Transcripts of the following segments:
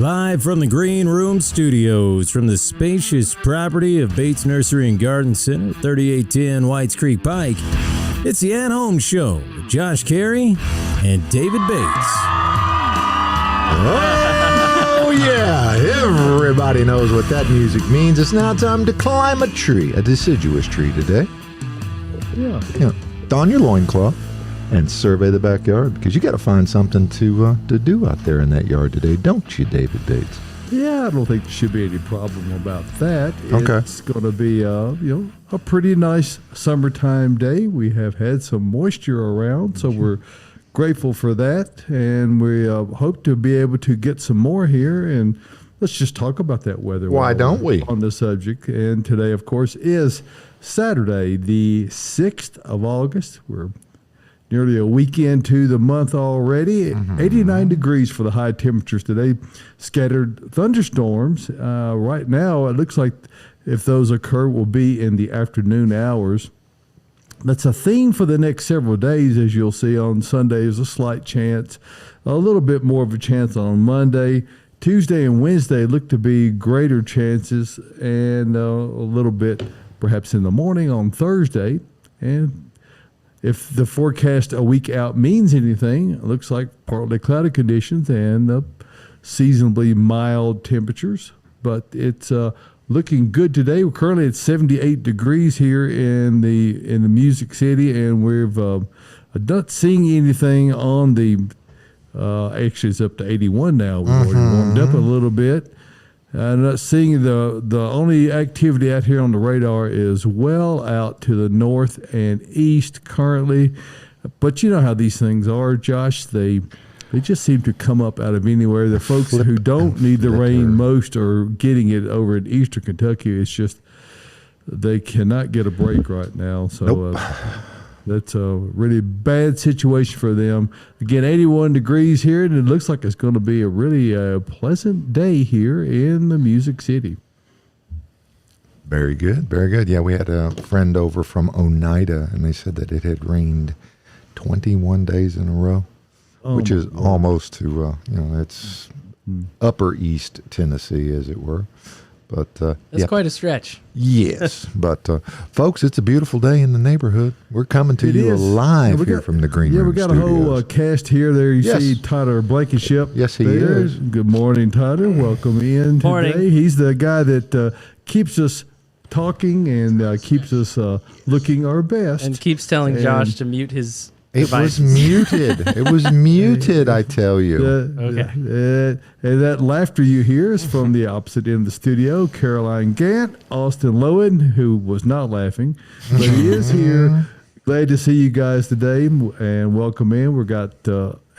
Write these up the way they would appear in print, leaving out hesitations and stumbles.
Live from the Green Room Studios, from the spacious property of Bates Nursery and Garden Center, 3810 Whites Creek Pike, it's the At Home Show with Josh Cary and David Bates. Oh, yeah. Everybody knows what that music means. It's now time to climb a tree, a deciduous tree today. Yeah. Don your loincloth and survey the backyard, because you got to find something to do out there in that yard today, don't you, David Bates? Yeah, I don't think there should be any problem about that. Okay. It's going to be, a pretty nice summertime day. We have had some moisture around, so we're grateful for that, and we hope to be able to get some more here. And let's just talk about that weather. Why don't we? On the subject. And today, of course, is Saturday, the 6th of August. We're nearly a week into the month already. 89 degrees for the high temperatures today. Scattered thunderstorms. Right now, it looks like if those occur, will be in the afternoon hours. That's a theme for the next several days, as you'll see. On Sunday, there's a slight chance, a little bit more of a chance on Monday. Tuesday and Wednesday look to be greater chances, and a little bit perhaps in the morning on Thursday. And if the forecast a week out means anything, it looks like partly cloudy conditions and seasonably mild temperatures. But it's looking good today. We're currently at 78 degrees here in the Music City, and we've not seeing anything on the. Actually, it's up to 81 now. We've already warmed up a little bit. I'm not seeing the only activity out here on the radar is well out to the north and east currently. But you know how these things are, Josh. They just seem to come up out of anywhere. The folks who don't need the rain most are getting it over in eastern Kentucky. It's just they cannot get a break right now. So that's a really bad situation for them. Again, 81 degrees here, and it looks like it's going to be a really pleasant day here in the Music City. Very good, very good. Yeah, we had a friend over from Oneida, and they said that it had rained 21 days in a row, which is almost to, it's upper East Tennessee, as it were. But that's quite a stretch. Yes, but folks, it's a beautiful day in the neighborhood. We're coming to you live here from the Green Room we got Studios. a whole cast here. There you see Tyler Blankenship. Yes, he there. is. Good morning, Tyler. Welcome in today. He's the guy that keeps us talking and keeps us looking our best. And keeps telling Josh to mute his devices. It was muted, I tell you. And that laughter you hear is from the opposite end of the studio. Caroline Gant, Austin Lowen, who was not laughing, but he is here. Glad to see you guys today, and welcome in. We got,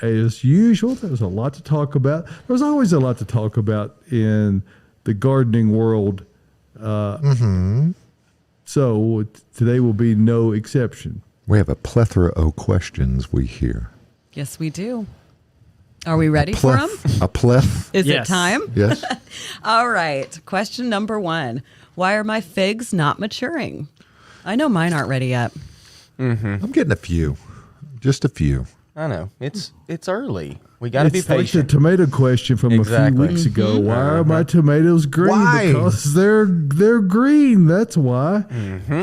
as usual, there's a lot to talk about. There's always a lot to talk about in the gardening world. So today will be no exception. We have a plethora of questions we hear. Yes, we do. Are we ready for them? A pleth? Is it time? Yes. All right. Question number 1. Why are my figs not maturing? I know mine aren't ready yet. I'm getting a few. Just a few. I know. It's early. We got to be patient. It's like the tomato question from a few weeks ago. Why are my tomatoes green? Why? Because they're green. That's why.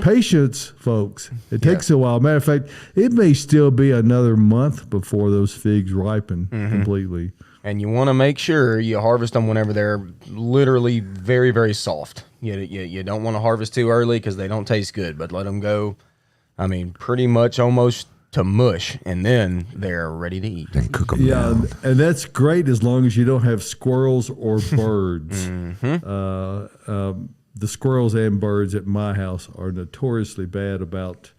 Patience, folks. It takes a while. Matter of fact, it may still be another month before those figs ripen completely. And you want to make sure you harvest them whenever they're literally very, very soft. You don't want to harvest too early because they don't taste good, but let them go, pretty much almost to mush, and then they're ready to eat. And cook them down. And that's great as long as you don't have squirrels or birds. The squirrels and birds at my house are notoriously bad about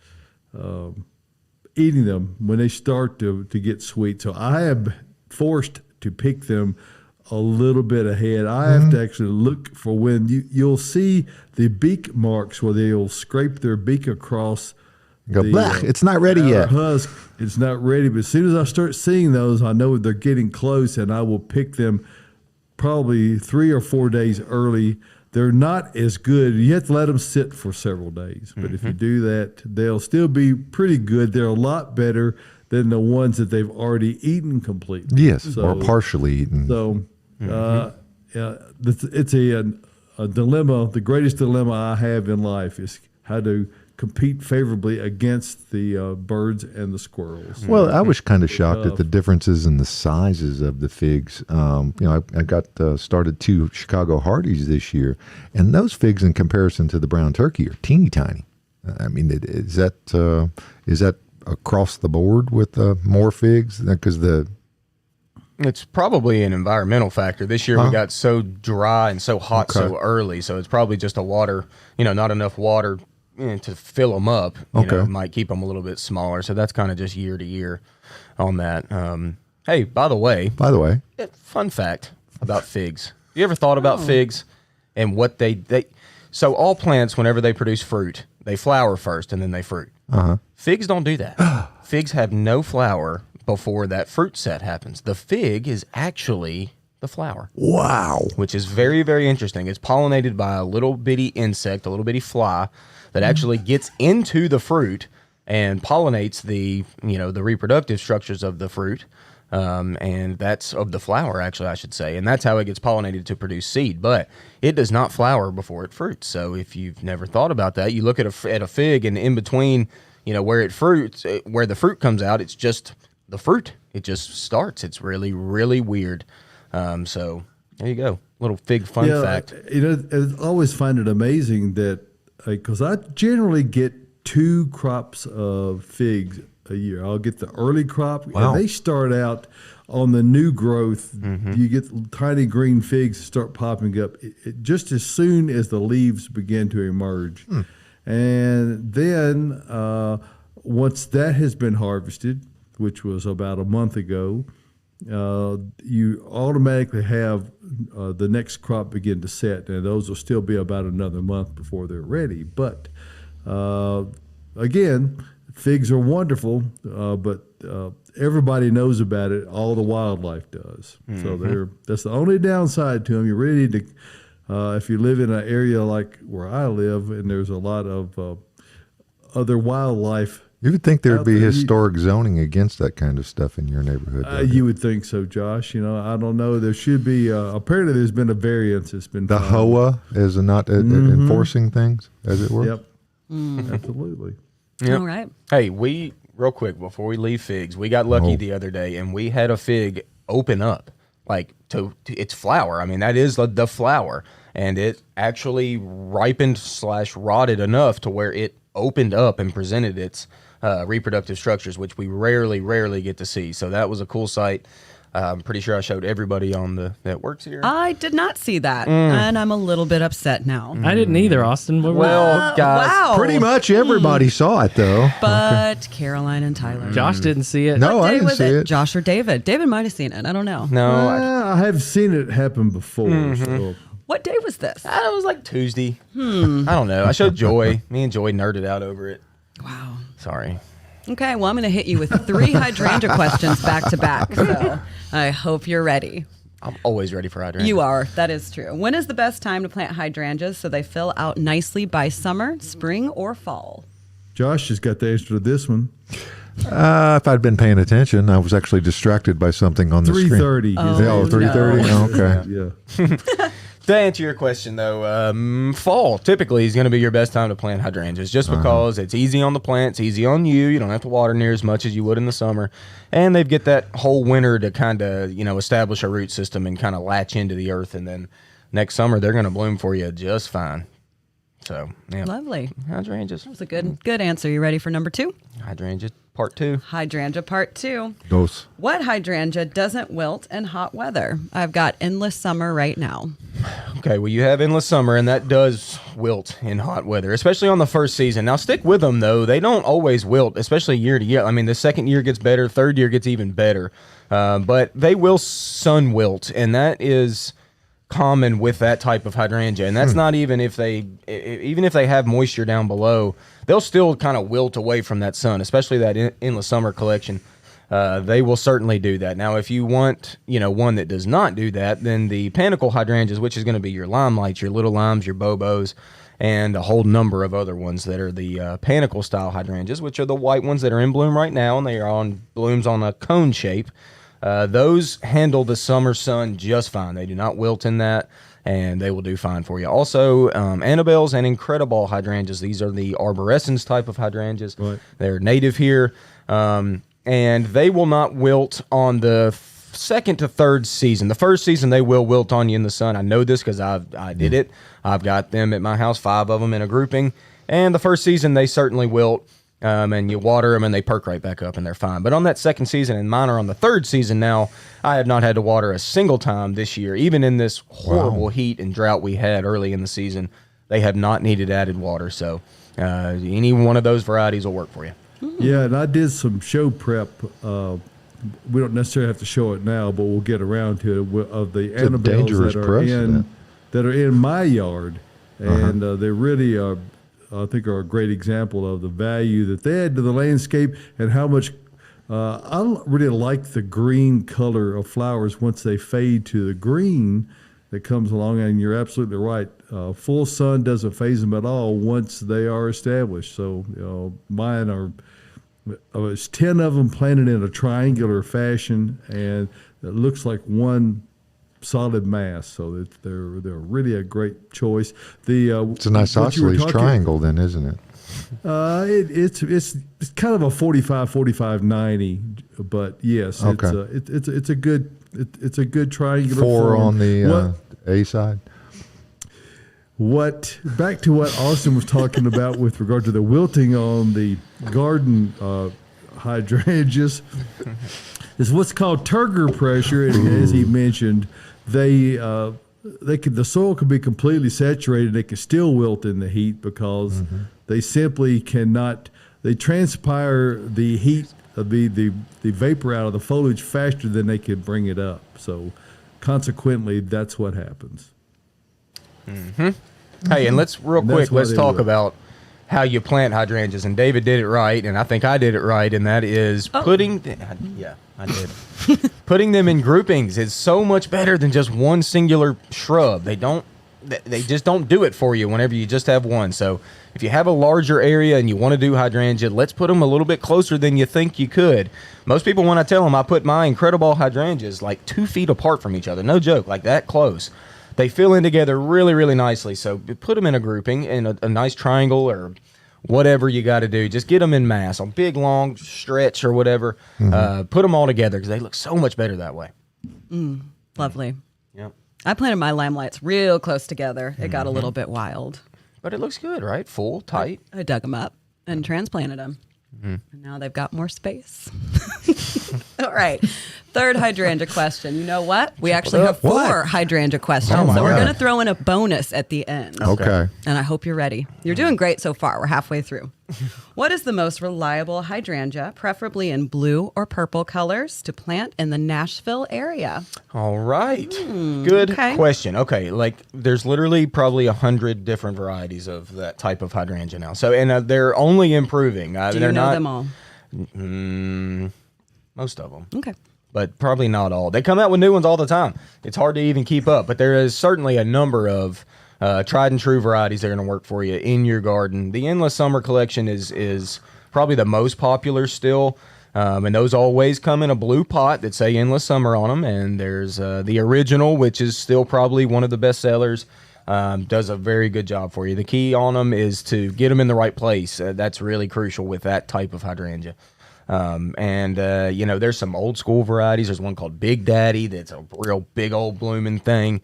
eating them when they start to get sweet. So I am forced to pick them a little bit ahead. I have to actually look for when you'll see the beak marks where they'll scrape their beak across. Go, it's not ready yet. Husk, it's not ready. But as soon as I start seeing those, I know they're getting close, and I will pick them probably 3 or 4 days early. They're not as good. You have to let them sit for several days. But if you do that, they'll still be pretty good. They're a lot better than the ones that they've already eaten completely. Yes, or partially eaten. So it's a dilemma. The greatest dilemma I have in life is how to compete favorably against the birds and the squirrels. Well, I was kind of shocked at the differences in the sizes of the figs. I got started 2 Chicago Hardies this year, and those figs in comparison to the brown turkey are teeny tiny. I mean, is that across the board with more figs? Because It's probably an environmental factor. This year we got so dry and so hot so early, so it's probably just not enough water to fill them up. Might keep them a little bit smaller. So that's kind of just year to year on that. Hey, by the way, fun fact about figs. You ever thought about figs and what they so all plants, whenever they produce fruit, they flower first and then they fruit. Figs don't do that. Figs have no flower before that fruit set happens. The fig is actually the flower. Wow. Which is very, very interesting. It's pollinated by a little bitty insect, a little bitty fly that actually gets into the fruit and pollinates the reproductive structures of the fruit. And that's of the flower, actually, I should say. And that's how it gets pollinated to produce seed. But it does not flower before it fruits. So if you've never thought about that, you look at a fig, and in between, where it fruits, where the fruit comes out, it's just the fruit. It just starts. It's really, really weird. So there you go. Little fig fun fact. I always find it amazing that, because I generally get 2 crops of figs a year. I'll get the early crop, and they start out on the new growth. You get tiny green figs start popping up just as soon as the leaves begin to emerge. And then once that has been harvested, which was about a month ago, you automatically have the next crop begin to set, and those will still be about another month before they're ready. But again, figs are wonderful, but everybody knows about it. All the wildlife does. So that's the only downside to them. You really need to, if you live in an area like where I live, and there's a lot of other wildlife. You would think there'd be historic zoning against that kind of stuff in your neighborhood. You would think so, Josh. I don't know. There should be. Apparently, there's been a variance. It's been the HOA is not enforcing things, as it were. Yep, absolutely. Yep. All right. Hey, real quick before we leave figs, we got lucky the other day, and we had a fig open up to its flower. I mean, that is the flower, and it actually ripened / rotted enough to where it opened up and presented its reproductive structures, which we rarely get to see. So that was a cool sight. I'm pretty sure I showed everybody that works here. I did not see that, and I'm a little bit upset now. I didn't either, Austin. Well, guys, wow. Pretty much everybody saw it, though. But Caroline and Tyler. Josh didn't see it. No, What I day didn't was see it. Josh or David? David might have seen it. I don't know. No, I have seen it happen before. So. What day was this? it was like Tuesday. I don't know. I showed Joy. Me and Joy nerded out over it. Wow. Sorry. Okay, well, I'm going to hit you with 3 hydrangea questions back to back. So I hope you're ready. I'm always ready for hydrangea. You are. That is true. When is the best time to plant hydrangeas so they fill out nicely by summer, spring, or fall? Josh has got the answer to this one. If I'd been paying attention, I was actually distracted by something on the screen. 3:30. Oh, 3:30. Okay. To answer your question, though, fall typically is going to be your best time to plant hydrangeas just because it's easy on the plants, easy on you. You don't have to water near as much as you would in the summer. And they get that whole winter to kind of, establish a root system and kind of latch into the earth. And then next summer, they're going to bloom for you just fine. So, yeah. Lovely. Hydrangeas. That was a good answer. You ready for number 2? Hydrangea part 2. Hydrangea part 2. Dos. What hydrangea doesn't wilt in hot weather? I've got endless summer right now. Okay, well, you have endless summer, and that does wilt in hot weather, especially on the first season. Now, stick with them, though. They don't always wilt, especially year to year. I mean, the second year gets better, third year gets even better. But they will sun wilt, and that is common with that type of hydrangea. And that's not even if they have moisture down below, they'll still kind of wilt away from that sun, especially that endless summer collection. They will certainly do that. Now, if you want, one that does not do that, then the panicle hydrangeas, which is going to be your limelights, your little limes, your bobos, and a whole number of other ones that are the panicle style hydrangeas, which are the white ones that are in bloom right now, and they are on blooms on a cone shape. Those handle the summer sun just fine. They do not wilt in that, and they will do fine for you. Also, Annabelles and Incredible hydrangeas. These are the arborescens type of hydrangeas. Right. They're native here, and they will not wilt on the second to third season. The first season, they will wilt on you in the sun. I know this because I did it. I've got them at my house, 5 of them in a grouping. And the first season, they certainly wilt, and you water them, and they perk right back up, and they're fine. But on that second season, and mine are on the third season now, I have not had to water a single time this year. Even in this horrible heat and drought we had early in the season, they have not needed added water. So any one of those varieties will work for you. Yeah, and I did some show prep. We don't necessarily have to show it now, but we'll get around to it, of the Annabelles that are in my yard. And they really are, I think, are a great example of the value that they add to the landscape and how much I really like the green color of flowers once they fade to the green that comes along. And you're absolutely right. Full sun doesn't phase them at all once they are established. So mine are, it's 10 of them planted in a triangular fashion, and it looks like one solid mass. So they're really a great choice. It's a nice oscillating triangle, then, isn't it? It's kind of a 45-90, but yes, okay. it's a good triangular 4 form. On the A side. Back to what Austin was talking about with regard to the wilting on the garden hydrangeas is what's called turgor pressure, and as he mentioned, the soil can be completely saturated. They can still wilt in the heat because they simply cannot. They transpire the heat of the vapor out of the foliage faster than they can bring it up. So, consequently, that's what happens. Hey, and let's talk about how you plant hydrangeas. And David did it right, and I think I did it right, and that is putting them in groupings is so much better than just one singular shrub. They just don't do it for you whenever you just have one. So if you have a larger area and you want to do hydrangea, let's put them a little bit closer than you think you could. Most people, when I tell them I put my Incredible hydrangeas like 2 feet apart from each other, no joke, like that close. They fill in together really, really nicely. So put them in a grouping in a nice triangle or whatever you got to do. Just get them in mass, a big, long stretch or whatever. Put them all together because they look so much better that way. Lovely. Yep. I planted my limelights real close together. It got a little bit wild. But it looks good, right? Full, tight. I dug them up and transplanted them. And now they've got more space. All right. Third hydrangea question. You know what? We actually have 4 hydrangea questions. So we're going to throw in a bonus at the end. Okay. And I hope you're ready. You're doing great so far. We're halfway through. What is the most reliable hydrangea, preferably in blue or purple colors, to plant in the Nashville area? All right. Good question. Okay. Like there's literally probably 100 different varieties of that type of hydrangea now. So, and they're only improving. Do you know them all? Most of them. Okay. But probably not all. They come out with new ones all the time. It's hard to even keep up. But there is certainly a number of tried and true varieties that are going to work for you in your garden. The Endless Summer collection is probably the most popular still. And those always come in a blue pot that say Endless Summer on them. And there's the original, which is still probably one of the best sellers. Does a very good job for you. The key on them is to get them in the right place. That's really crucial with that type of hydrangea. There's some old school varieties. There's one called Big Daddy that's a real big old blooming thing.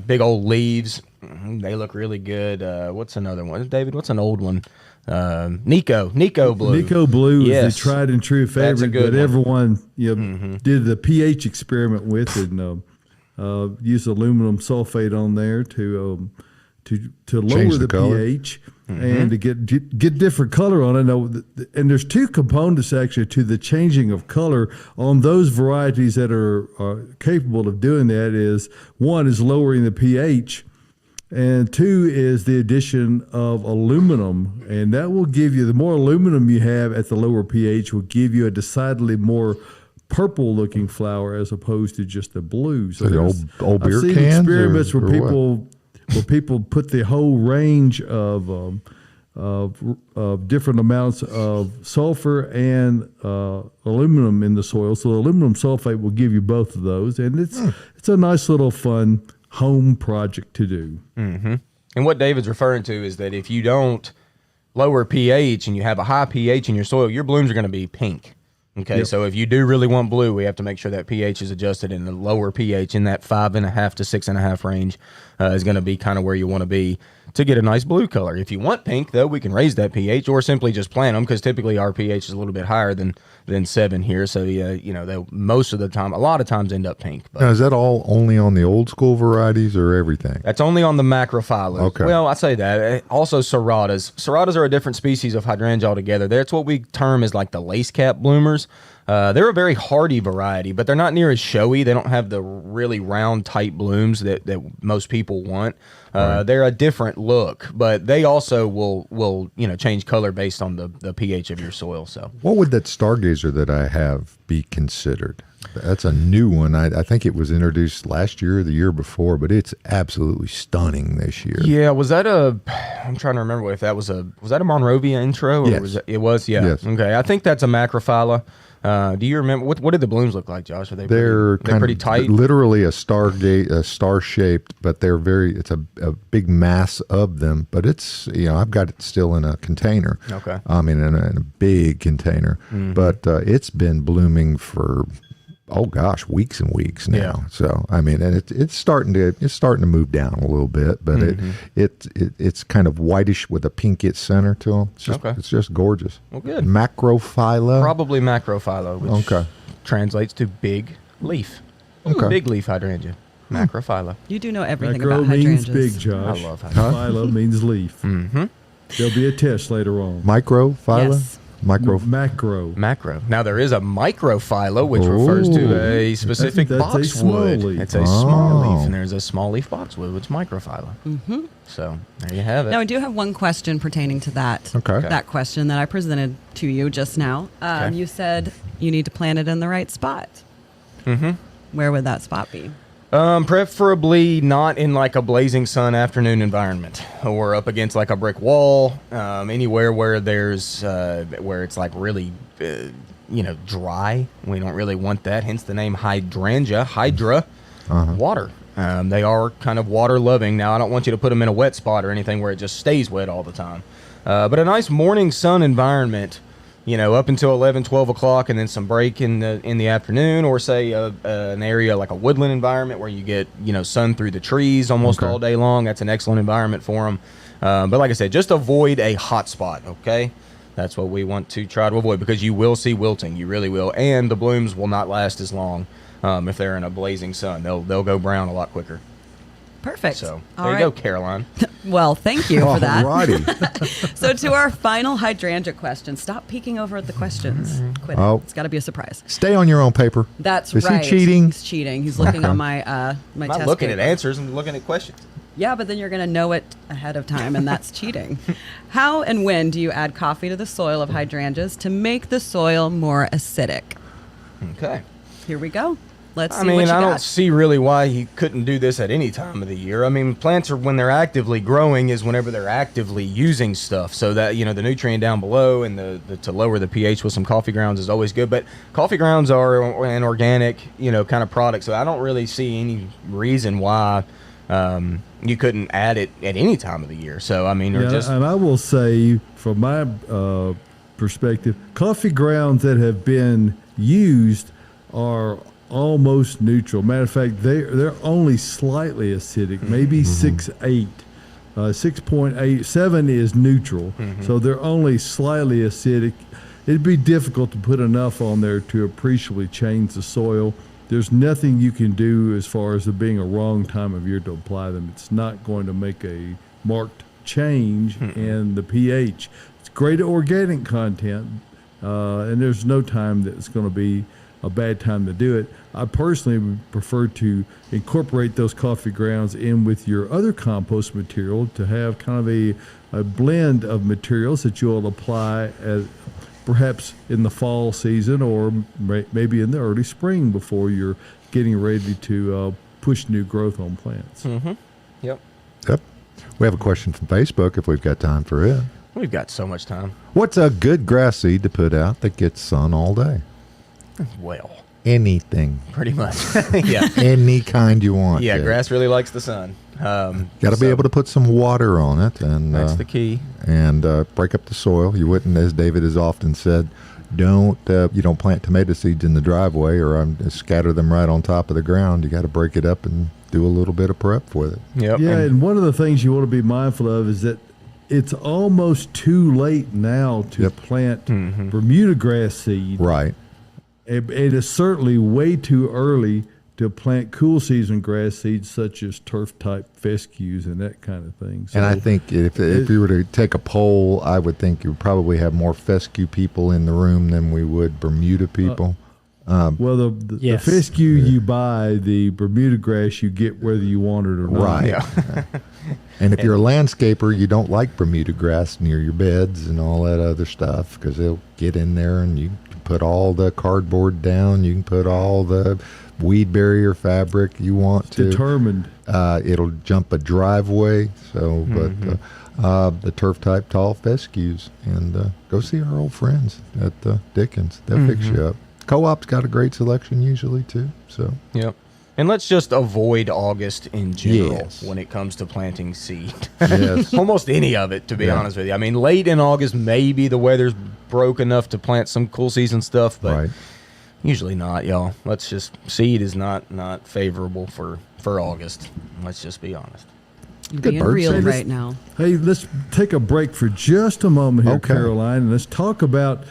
Big old leaves. They look really good. What's another one? David, what's an old one? Nico Blue. Nico Blue is the tried and true favorite that everyone did the pH experiment with and used aluminum sulfate on there to lower the pH. And to get different color on it. And there's 2 components actually to the changing of color on those varieties that are capable of doing that. Is 1 is lowering the pH, and 2 is the addition of aluminum, and that will give you, the more aluminum you have at the lower pH will give you a decidedly more purple looking flower as opposed to just the blue. So the old beer I've seen cans experiments where people put the whole range of of different amounts of sulfur and aluminum in the soil. So the aluminum sulfate will give you both of those, and it's a nice little fun home project to do. Mm-hmm. And what David's referring to is that if you don't lower pH and you have a high pH in your soil, your blooms are going to be pink. Okay, so if you do really want blue, we have to make sure that pH is adjusted, and the lower pH in that 5.5 to 6.5 range is going to be kind of where you want to be to get a nice blue color. If you want pink, though, we can raise that pH or simply just plant them, because typically our pH is a little bit higher than 7 here. So they'll most of the time, a lot of times end up pink. But now, is that all only on the old school varieties or everything? that's only on the macrophylla. Okay. Well, I say that. Also, serratas. Serratas are a different species of hydrangea altogether. That's what we term as like the lace cap bloomers. They're a very hardy variety, but they're not near as showy. They don't have the really round, tight blooms that most people want. They're a different look, but they also will change color based on the pH of your soil. So, what would that stargazer that I have be considered? That's a new one. I think it was introduced last year or the year before, but it's absolutely stunning this year. yeah, was that I'm trying to remember if was that a Monrovia intro? Or Yes. it was, yeah. Yes. Okay, I think that's a macrophylla. Do you remember what did the blooms look like, Josh? Are they They're pretty tight? literally a star shaped, but they're it's a big mass of them. But it's I've got it still in a container. Okay. I mean in a big container, but it's been blooming for weeks and weeks now. Yeah. So I mean, and it's starting to move down a little bit, but it's kind of whitish with a pinkish center to them. It's just gorgeous. Well, good. Macrophylla. Probably macrophylla, which translates to big leaf. Okay. Big leaf hydrangea. Macrophylla. You do know everything Macro about means hydrangeas. big, Josh. I love hydrangeas. Phylla means leaf. Mm-hmm. There'll be a test later on. Microphylla. Yes. Macro. Macro. Now there is a microphylla, which refers to a specific That's a small boxwood. leaf. It's a small leaf, and there's a small leaf boxwood, which is microphylla. Mm-hmm. So there you have it. Now, I do have one question pertaining to that. Okay. That question that I presented to you just now. Okay. You said you need to plant it in the right spot. Mm-hmm. Where would that spot be? Preferably not in like a blazing sun afternoon environment, or up against like a brick wall. Anywhere where there's where it's like really dry. We don't really want that. Hence the name hydrangea. Hydra, water. They are kind of water loving. Now I don't want you to put them in a wet spot or anything where it just stays wet all the time. But a nice morning sun environment. Up until 11, 12 o'clock, and then some break in the afternoon, or say an area like a woodland environment where you get sun through the trees almost all day long. That's an excellent environment for them. But like I said, just avoid a hot spot. Okay, that's what we want to try to avoid, because you will see wilting. You really will, and the blooms will not last as long if they're in a blazing sun. They'll go brown a lot quicker. Perfect. So All there right. you go, Caroline. Well, thank you for that. Alrighty. So to our final hydrangea question. Stop peeking over at the questions. Quit it. Oh. It's got to be a surprise. Stay on your own paper. That's Is right. he cheating? He's cheating. He's looking on my my I'm not test looking at paper. answers. I'm looking at questions. Yeah, but then you're going to know it ahead of time, and that's cheating. How and when do you add coffee to the soil of hydrangeas to make the soil more acidic? Okay. Here we go. Let's see I mean, what you I got. don't see really why you couldn't do this at any time of the year. I mean, plants are, when they're actively growing, is whenever they're actively using stuff. So that, the nutrient down below and the to lower the pH with some coffee grounds is always good. But coffee grounds are an organic, kind of product. So I don't really see any reason why you couldn't add it at any time of the year. So, I mean, And I will say, from my perspective, coffee grounds that have been used are almost neutral. Matter of fact, they're only slightly acidic, maybe 6.8. 6.8, 7 is neutral, so they're only slightly acidic. It'd be difficult to put enough on there to appreciably change the soil. There's nothing you can do as far as it being a wrong time of year to apply them. It's not going to make a marked change in the pH. It's great organic content, and there's no time that it's going to be a bad time to do it. I personally would prefer to incorporate those coffee grounds in with your other compost material to have kind of a blend of materials that you'll apply perhaps in the fall season, or maybe in the early spring before you're getting ready to push new growth on plants. Yep. Yep. We have a question from Facebook if we've got time for it. We've got so much time. What's a good grass seed to put out that gets sun all day? Well, Anything. pretty much. Yeah. Any kind you want. Yeah, Jay. grass really likes the sun. Got to be able to put some water on it, and That's the key. and break up the soil. You wouldn't, as David has often said, you don't plant tomato seeds in the driveway or scatter them right on top of the ground. You got to break it up and do a little bit of prep with it. Yep. Yeah, and one of the things you want to be mindful of is that it's almost too late now to plant Bermuda grass seed. Right. It is certainly way too early to plant cool season grass seeds such as turf type fescues and that kind of thing. So And I think if you were to take a poll, I would think you would probably have more fescue people in the room than we would Bermuda people. well, the Yes. fescue you buy, the Bermuda grass you get whether you want it or not. Right. Yeah. And if you're a landscaper, you don't like Bermuda grass near your beds and all that other stuff because they'll get in there and you can put all the cardboard down. You can put all the weed barrier fabric you want to. Determined. It'll jump a driveway. So, but the turf type tall fescues, and go see our old friends at Dickens. They'll fix you up. Co-op's got a great selection usually too. So Yep. And let's just avoid August in general Yes. when it comes to planting seed. yes, Almost any of it, to be honest with you. I mean, late in August, maybe the weather's broke enough to plant some cool season stuff, but right. usually not, y'all. Let's just, seed is not favorable for August. Let's just be honest. Good Being bird real seed. right now. Hey, let's take a break for just a moment here, Okay. Caroline, and let's talk about.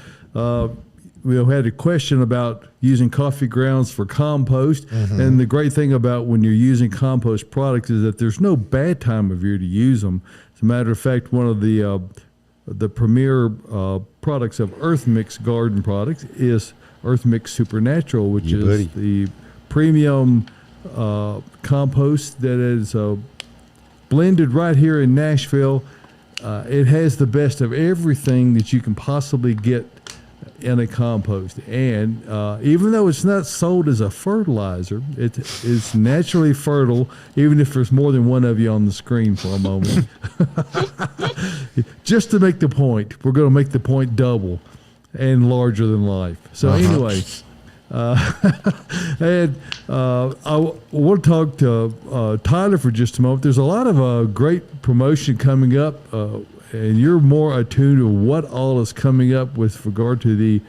We had a question about using coffee grounds for compost, and the great thing about when you're using compost products is that there's no bad time of year to use them. As a matter of fact, one of the premier products of Earth Mix garden products is Earth Mix Supernatural, which You is buddy. the premium compost that is blended right here in Nashville. It has the best of everything that you can possibly get in a compost. And even though it's not sold as a fertilizer, it is naturally fertile, even if there's more than one of you on the screen for a moment. Just to make the point, we're going to make the point double and larger than life. So anyway, and I want to talk to Tyler for just a moment. There's a lot of great promotion coming up, and you're more attuned to what all is coming up with regard to the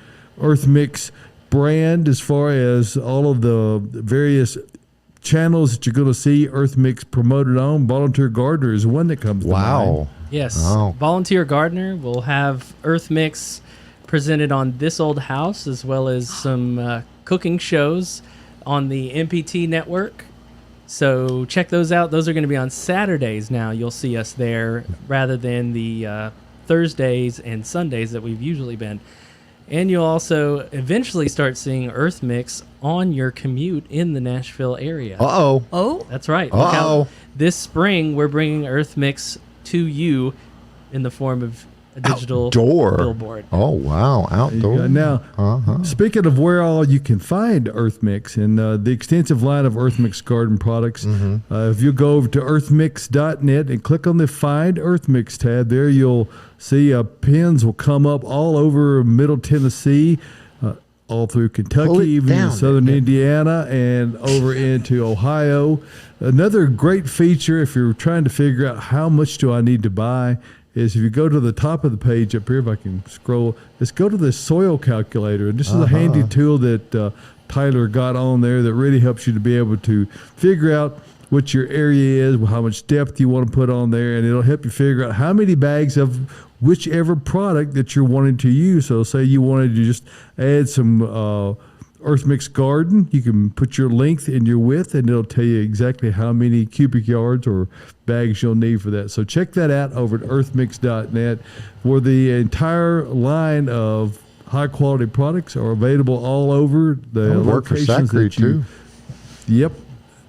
Earth Mix brand, as far as all of the various channels that you're going to see Earth Mix promoted on. Volunteer Gardener is one that comes to mind. Wow. Yes. Oh. Volunteer Gardener will have Earth Mix presented on This Old House, as well as some cooking shows on the MPT network. So check those out. Those are going to be on Saturdays now. You'll see us there rather than the Thursdays and Sundays that we've usually been. And you'll also eventually start seeing Earth Mix on your commute in the Nashville area. Uh-oh. Oh, That's right. Look Uh-oh. out. This spring, we're bringing Earth Mix to you in the form of a digital Outdoor. billboard. Oh, wow. Outdoor. Now, Uh-huh. speaking of where all you can find Earth Mix and the extensive line of Earth Mix garden products, if you go over to earthmix.net and click on the Find Earth Mix tab, there you'll see pins will come up all over Middle Tennessee, all through Pull Kentucky, it even down, in southern Nick. Indiana, and over into Ohio. Another great feature, if you're trying to figure out how much do I need to buy, is if you go to the top of the page up here, if I can scroll, let's go to the soil calculator. And this is a handy tool that Tyler got on there that really helps you to be able to figure out what your area is, how much depth you want to put on there, and it'll help you figure out how many bags of whichever product that you're wanting to use. So say you wanted to just add some Earth Mix Garden, you can put your length and your width, and it'll tell you exactly how many cubic yards or bags you'll need for that. So check that out over at earthmix.net, where the entire line of high-quality products are available all over the Oh, work for locations Cary, that you. too. Yep,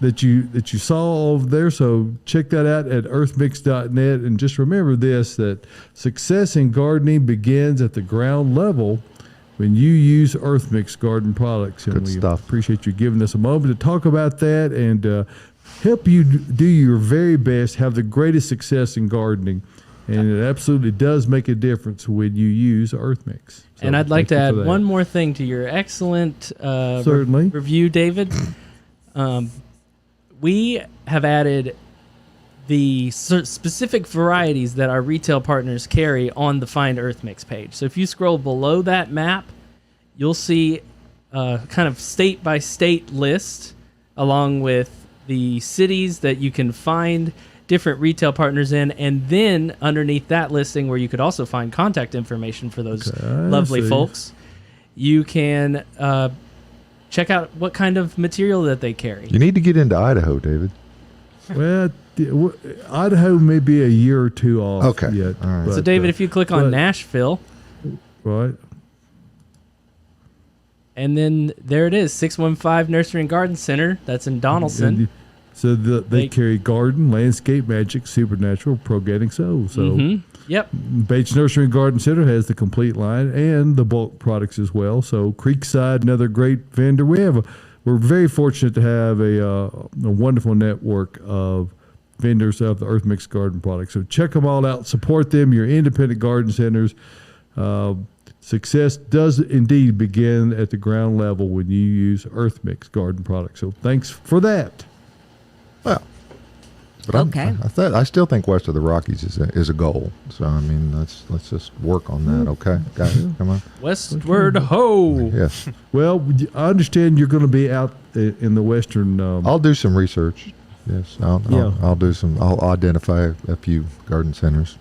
that you saw over there. So check that out at earthmix.net, and just remember this: that success in gardening begins at the ground level when you use Earth Mix garden products. And Good we stuff. appreciate you giving us a moment to talk about that and help you do your very best, have the greatest success in gardening. And it absolutely does make a difference when you use Earth Mix. So And I'd like to thank you add for one that. more thing to your excellent Certainly. review, David. We have added the specific varieties that our retail partners carry on the Find Earth Mix page. So if you scroll below that map, you'll see kind of state by state list along with the cities that you can find different retail partners in, and then underneath that listing where you could also find contact information for those lovely see. folks, you can check out what kind of material that they carry. You need to get into Idaho, David. Well, Idaho may be a year or two off Okay. yet. All right. but, So David, if you click on but- Nashville, right. and then there it is, 615 Nursery and Garden Center. That's in Donaldson. So they They- carry garden, landscape, magic, supernatural, organic soul. So Yep. Bates Nursery and Garden Center has the complete line and the bulk products as well. So Creekside, another great vendor. We're very fortunate to have a wonderful network of vendors of the Earth Mix garden products. So check them all out. Support them. Your independent garden centers. Success does indeed begin at the ground level when you use Earth Mix garden products. So thanks for that. Well, but Okay. I still think west of the Rockies is a goal. So I mean, let's just work on that. Okay, guys, come on. Westward ho! Yes, Well, I understand you're going to be out in the western. I'll do some research. Yes, I'll do some. I'll identify a few garden centers.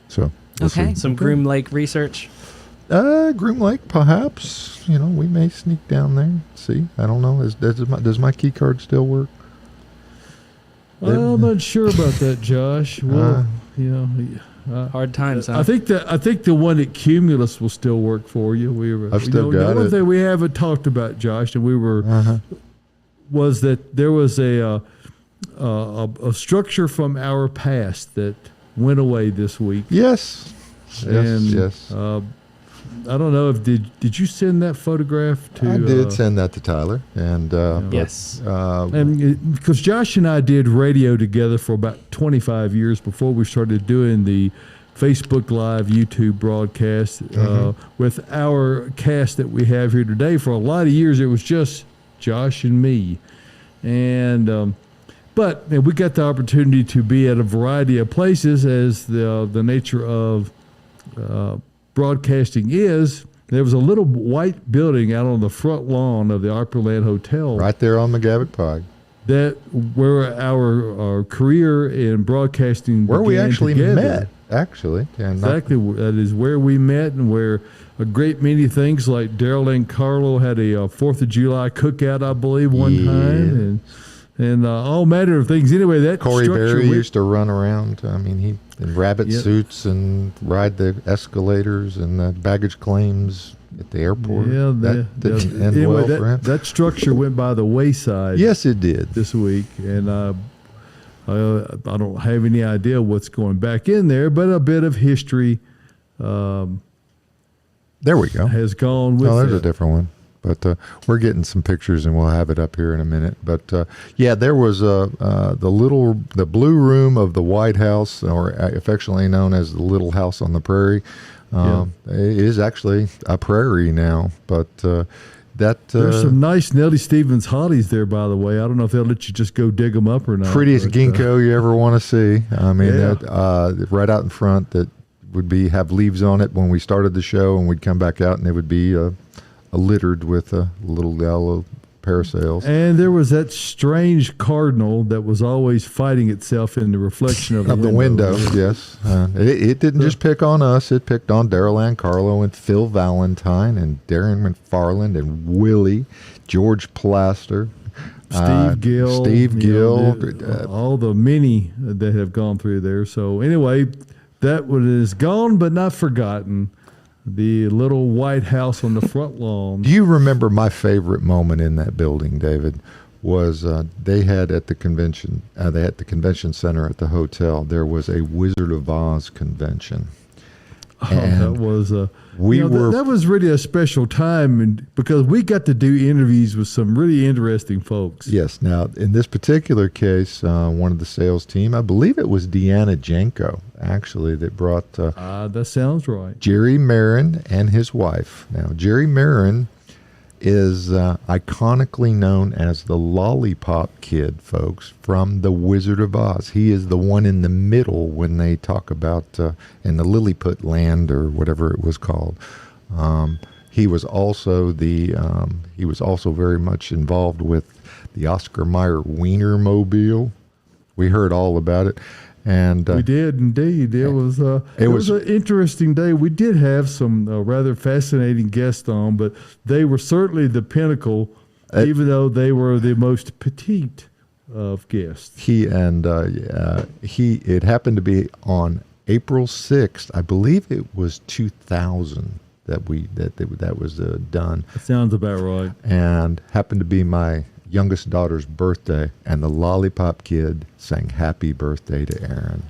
So we'll Okay. see. Some Groom Lake research. Groom Lake, perhaps. You know, we may sneak down there. See, I don't know. Does my key card still work? I'm not sure about that, Josh. Well, Hard times, huh? I think the one at Cumulus will still work for you. I've still got the one it. thing we haven't talked about, Josh, and was that there was a structure from our past that went away this week. Yes. And, Yes. I don't know if did you send that photograph to? I did send that to Tyler, and Yes. And because Josh and I did radio together for about 25 years before we started doing the Facebook Live, YouTube broadcast with our cast that we have here today. For a lot of years, it was just Josh and me, and but we got the opportunity to be at a variety of places as the nature of broadcasting is. There was a little white building out on the front lawn of the Opryland Hotel, right there on McGavick Pike, that where our career in broadcasting where we began actually together. met. Actually, and Exactly, that is where we met, and where a great many things like Daryl and Carlo had a 4th of July cookout, I believe, one time, and all manner of things. Anyway, that Corey structure Berry went- used to run around. I mean, he in rabbit Yep. suits and ride the escalators and the baggage claims at the airport. Yeah, that didn't end anyway, well for him. that structure went by the wayside. Yes, it did. This week, and I don't have any idea what's going back in there, but a bit of history There we go. has gone with Oh, there's it. a different one. But we're getting some pictures, and we'll have it up here in a minute. But yeah, there was the blue room of the White House, or affectionately known as the Little House on the Prairie. It is actually a prairie now, but There's some nice Nellie Stevens hollies there, by the way. I don't know if they'll let you just go dig them up or not. prettiest but, ginkgo you ever want to see. I mean, Yeah. that right out in front that would have leaves on it when we started the show, and we'd come back out and it would be littered with little yellow parasails. And there was that strange cardinal that was always fighting itself in the reflection of the window. Yes. It didn't just pick on us. It picked on Daryl Ann Carlo and Phil Valentine and Darren McFarland and Willie, George Plaster, Steve Gill. Steve Gill. All the many that have gone through there. So anyway, that one is gone but not forgotten. The little White House on the front lawn. Do you remember my favorite moment in that building, David? Was they had at the convention, center at the hotel, there was a Wizard of Oz convention. That was we were that was really a special time, and because we got to do interviews with some really interesting folks. Yes. Now, in this particular case, one of the sales team, I believe it was Deanna Janko, actually, that brought That sounds right. Jerry Marin and his wife. Now, Jerry Marin is iconically known as the Lollipop Kid, folks, from The Wizard of Oz. He is the one in the middle when they talk about in the Lilliput land or whatever it was called. He was also very much involved with the Oscar Mayer Wienermobile. We heard all about it. And We did indeed. It was an interesting day. We did have some rather fascinating guests on, but they were certainly the pinnacle, even though they were the most petite of guests. It happened to be on April 6th. I believe it was 2000 that was done, That sounds about right. and happened to be my youngest daughter's birthday, and the Lollipop Kid sang "Happy Birthday" to Aaron.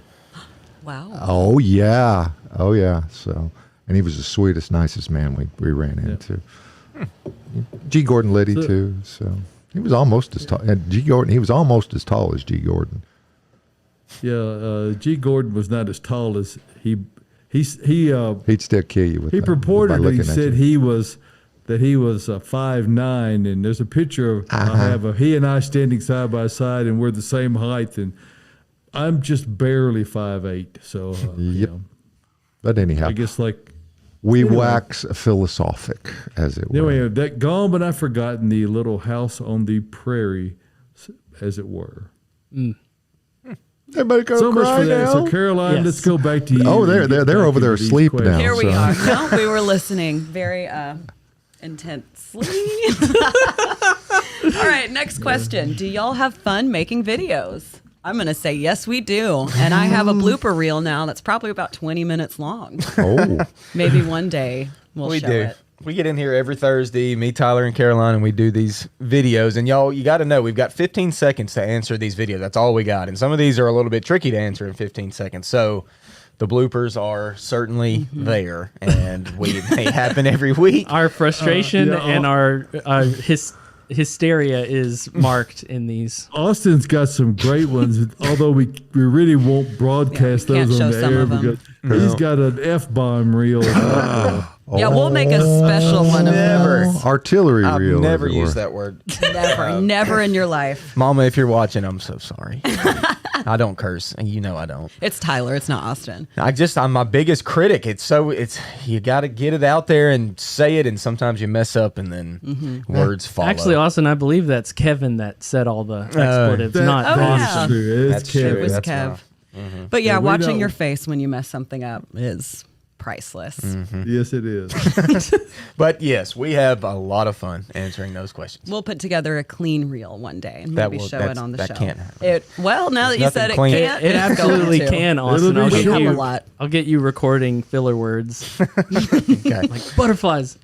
Wow. Oh yeah. So, and he was the sweetest, nicest man we ran into. G. Gordon Liddy too. So he was almost as tall. And G. Gordon, he was almost as tall as G. Gordon. Yeah, G. Gordon was not as tall as he'd still kill you with he that, by purportedly looking at said you. he was 5'9", and there's a picture of I have of he and I standing side by side, and we're the same height, and I'm just barely 5'8". So Yep. But anyhow, I guess we anyway. wax philosophic, as it were. Anyway, that gone but not forgotten, the little house on the prairie, as it were. Everybody go So much cry for that. now. So Caroline, Yes. let's go back to you. Oh, they're and get over back there into these asleep questions. now. Here we so- are. No, we were listening very intensely. All right, next question. Do y'all have fun making videos? I'm going to say yes, we do. And I have a blooper reel now that's probably about 20 minutes long. Oh, Maybe one day we'll We show do. it. We get in here every Thursday, me, Tyler, and Caroline, and we do these videos. And y'all, you got to know, we've got 15 seconds to answer these videos. That's all we got. And some of these are a little bit tricky to answer in 15 seconds. So the bloopers are certainly there, and they happen every week. Our frustration yeah, and our hysteria is marked in these. Austin's got some great ones, although we really won't broadcast Yeah, we can't those on show the some air of them. because he's got an F-bomb reel. Yeah, we'll make a special one of Never. those. artillery I've reel. never as it were. used that word. Never in your life. Mama, if you're watching, I'm so sorry. I don't curse, and you know I don't. It's Tyler. It's not Austin. I'm my biggest critic. You got to get it out there and say it, and sometimes you mess up, and then words follow. Actually, Austin, I believe that's Kevin that said all the expletives, not Oh, Ross. yeah. True. It's That's true. It was That's Kev. rough. But yeah, Yeah, we watching know. your face when you mess something up is priceless. Yes, it is. But yes, we have a lot of fun answering those questions. We'll put together a clean reel one day and maybe show it on the that show. can't happen. Now that you nothing said it clean. can't, It it's going absolutely to. can, Austin. It'll I'll be get, We have you, a lot. I'll get you recording filler words Okay. like butterflies.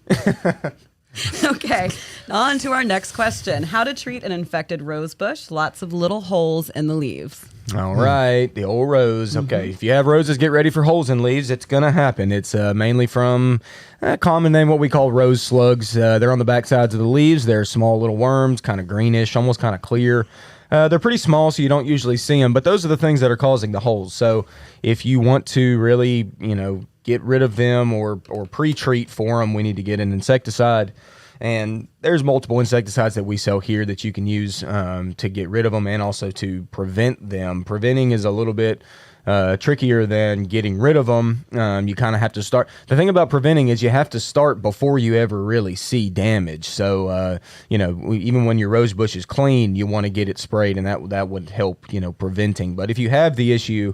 Okay, on to our next question. How to treat an infected rose bush. Lots of little holes in the leaves. All right, the old rose. Okay, if you have roses, get ready for holes in leaves. It's going to happen. It's mainly from a common name, what we call rose slugs. They're on the back sides of the leaves. They're small little worms, kind of greenish, almost kind of clear. They're pretty small, so you don't usually see them, but those are the things that are causing the holes. So if you want to really, get rid of them or pre-treat for them, we need to get an insecticide. And there's multiple insecticides that we sell here that you can use to get rid of them and also to prevent them. Preventing is a little bit trickier than getting rid of them. You kind of have to start. The thing about preventing is you have to start before you ever really see damage. So, even when your rose bush is clean, you want to get it sprayed, and that would help, preventing. But if you have the issue,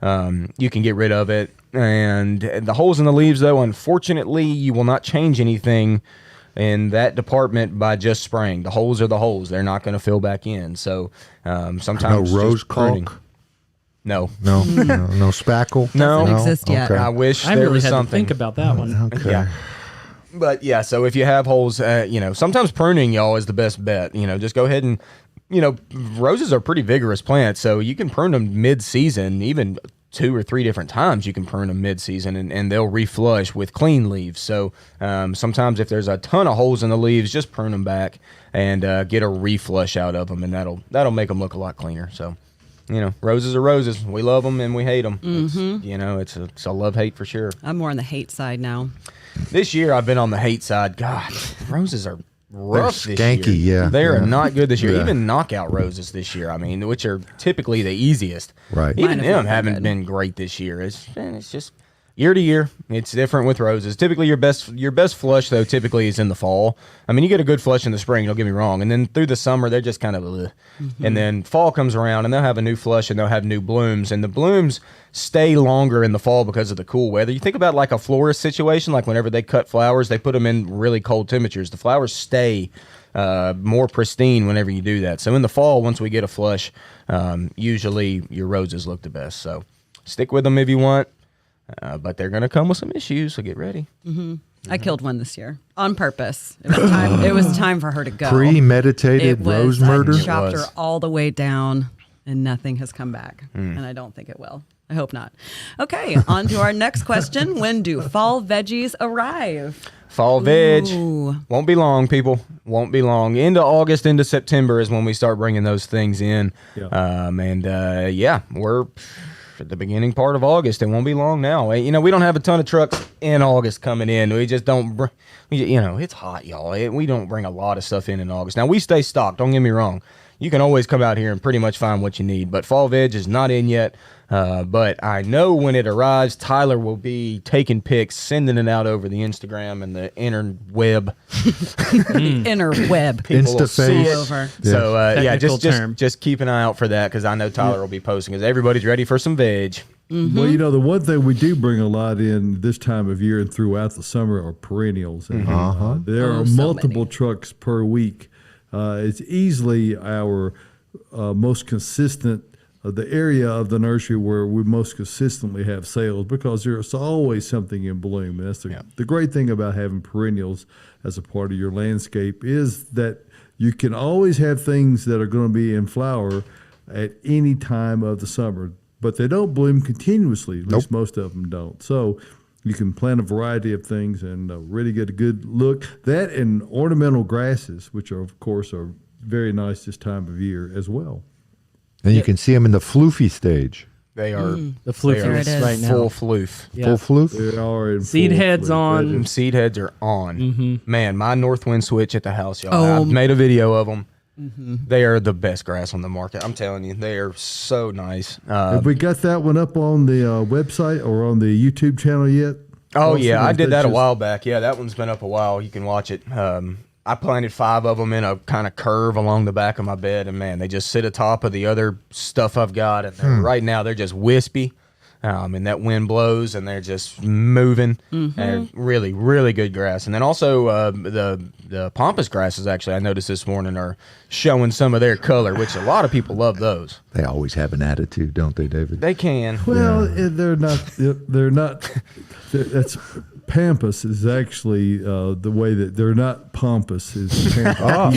you can get rid of it. And the holes in the leaves, though, unfortunately, you will not change anything in that department by just spraying. The holes are the holes. They're not going to fill back in. So sometimes No rose just pruning. caulk? No. No spackle? No. Doesn't exist yet. Okay. I wish I there really was had something. to think about that one. Okay. Yeah. But yeah, so if you have holes, sometimes pruning, y'all, is the best bet. Just go ahead and, roses are pretty vigorous plants, so you can prune them mid-season, even 2 or 3 different times you can prune them mid-season, and they'll reflush with clean leaves. So sometimes if there's a ton of holes in the leaves, just prune them back and get a reflush out of them, and that'll make them look a lot cleaner. So, roses are roses. We love them and we hate them. It's a love-hate for sure. I'm more on the hate side now. This year I've been on the hate side. God, roses are rough They're this skanky, year. yeah. They are Yeah. not good this year. Yeah. Even knockout roses this year, which are typically the easiest. Right. Even Mine have them not haven't been. been great this year. It's just year to year. It's different with roses. Typically your best flush though typically is in the fall. You get a good flush in the spring, don't get me wrong. And then through the summer they're just kind of ugh. And then fall comes around and they'll have a new flush and they'll have new blooms. And the blooms stay longer in the fall because of the cool weather. You think about like a florist situation, like whenever they cut flowers, they put them in really cold temperatures. The flowers stay more pristine whenever you do that. So in the fall, once we get a flush, usually your roses look the best. So stick with them if you want, but they're going to come with some issues, so get ready. I killed one this year on purpose. It was time for her to go. Premeditated rose murder. I chopped It was. her all the way down, and nothing has come back. And I don't think it will. I hope not. Okay, on to our next question. When do fall veggies arrive? Fall veg. Ooh. Won't be long, people. Won't be long. Into August, into September is when we start bringing those things in. Yeah. We're at the beginning part of August. It won't be long now. We don't have a ton of trucks in August coming in. We just don't, it's hot, y'all. We don't bring a lot of stuff in August. Now, we stay stocked. Don't get me wrong. You can always come out here and pretty much find what you need. But fall veg is not in yet. But I know when it arrives, Tyler will be taking pics, sending it out over the Instagram and the interweb. Inner web. People will see Instaface. it. All over. So Technical term. just keep an eye out for that because I know Tyler will be posting because everybody's ready for some veg. Well, the one thing we do bring a lot in this time of year and throughout the summer are perennials. And there are so multiple many. trucks per week. It's easily our most consistent, the area of the nursery where we most consistently have sales because there's always something in bloom. And that's the great thing about having perennials as a part of your landscape is that you can always have things that are going to be in flower at any time of the summer. But they don't bloom continuously. At least most of them don't. So you can plant a variety of things and really get a good look. That and ornamental grasses, which are, of course, are very nice this time of year as well. And you can see them in the floofy stage. They are The floof There it is is. right now. full floof. Yeah. Full floof? They are in Seed full heads floof. on. That Them is- seed heads are on. Man, my north wind switch at the house, y'all. Oh. I've made a video of them. They are the best grass on the market. I'm telling you, they are so nice. Have we got that one up on the website or on the YouTube channel yet? Oh Also, yeah, I did that a just- while back. Yeah, that one's been up a while. You can watch it. I planted 5 of them in a kind of curve along the back of my bed, and man, they just sit atop of the other stuff I've got. And right now they're just wispy, and that wind blows, and they're just moving. And they're really, really good grass. And then also the pampas grasses. Actually, I noticed this morning are showing some of their color, which a lot of people love those. They always have an attitude, don't they, David? They can. Well, they're not. They're not. That's pampas is actually the way that they're not pompous. Is pampas.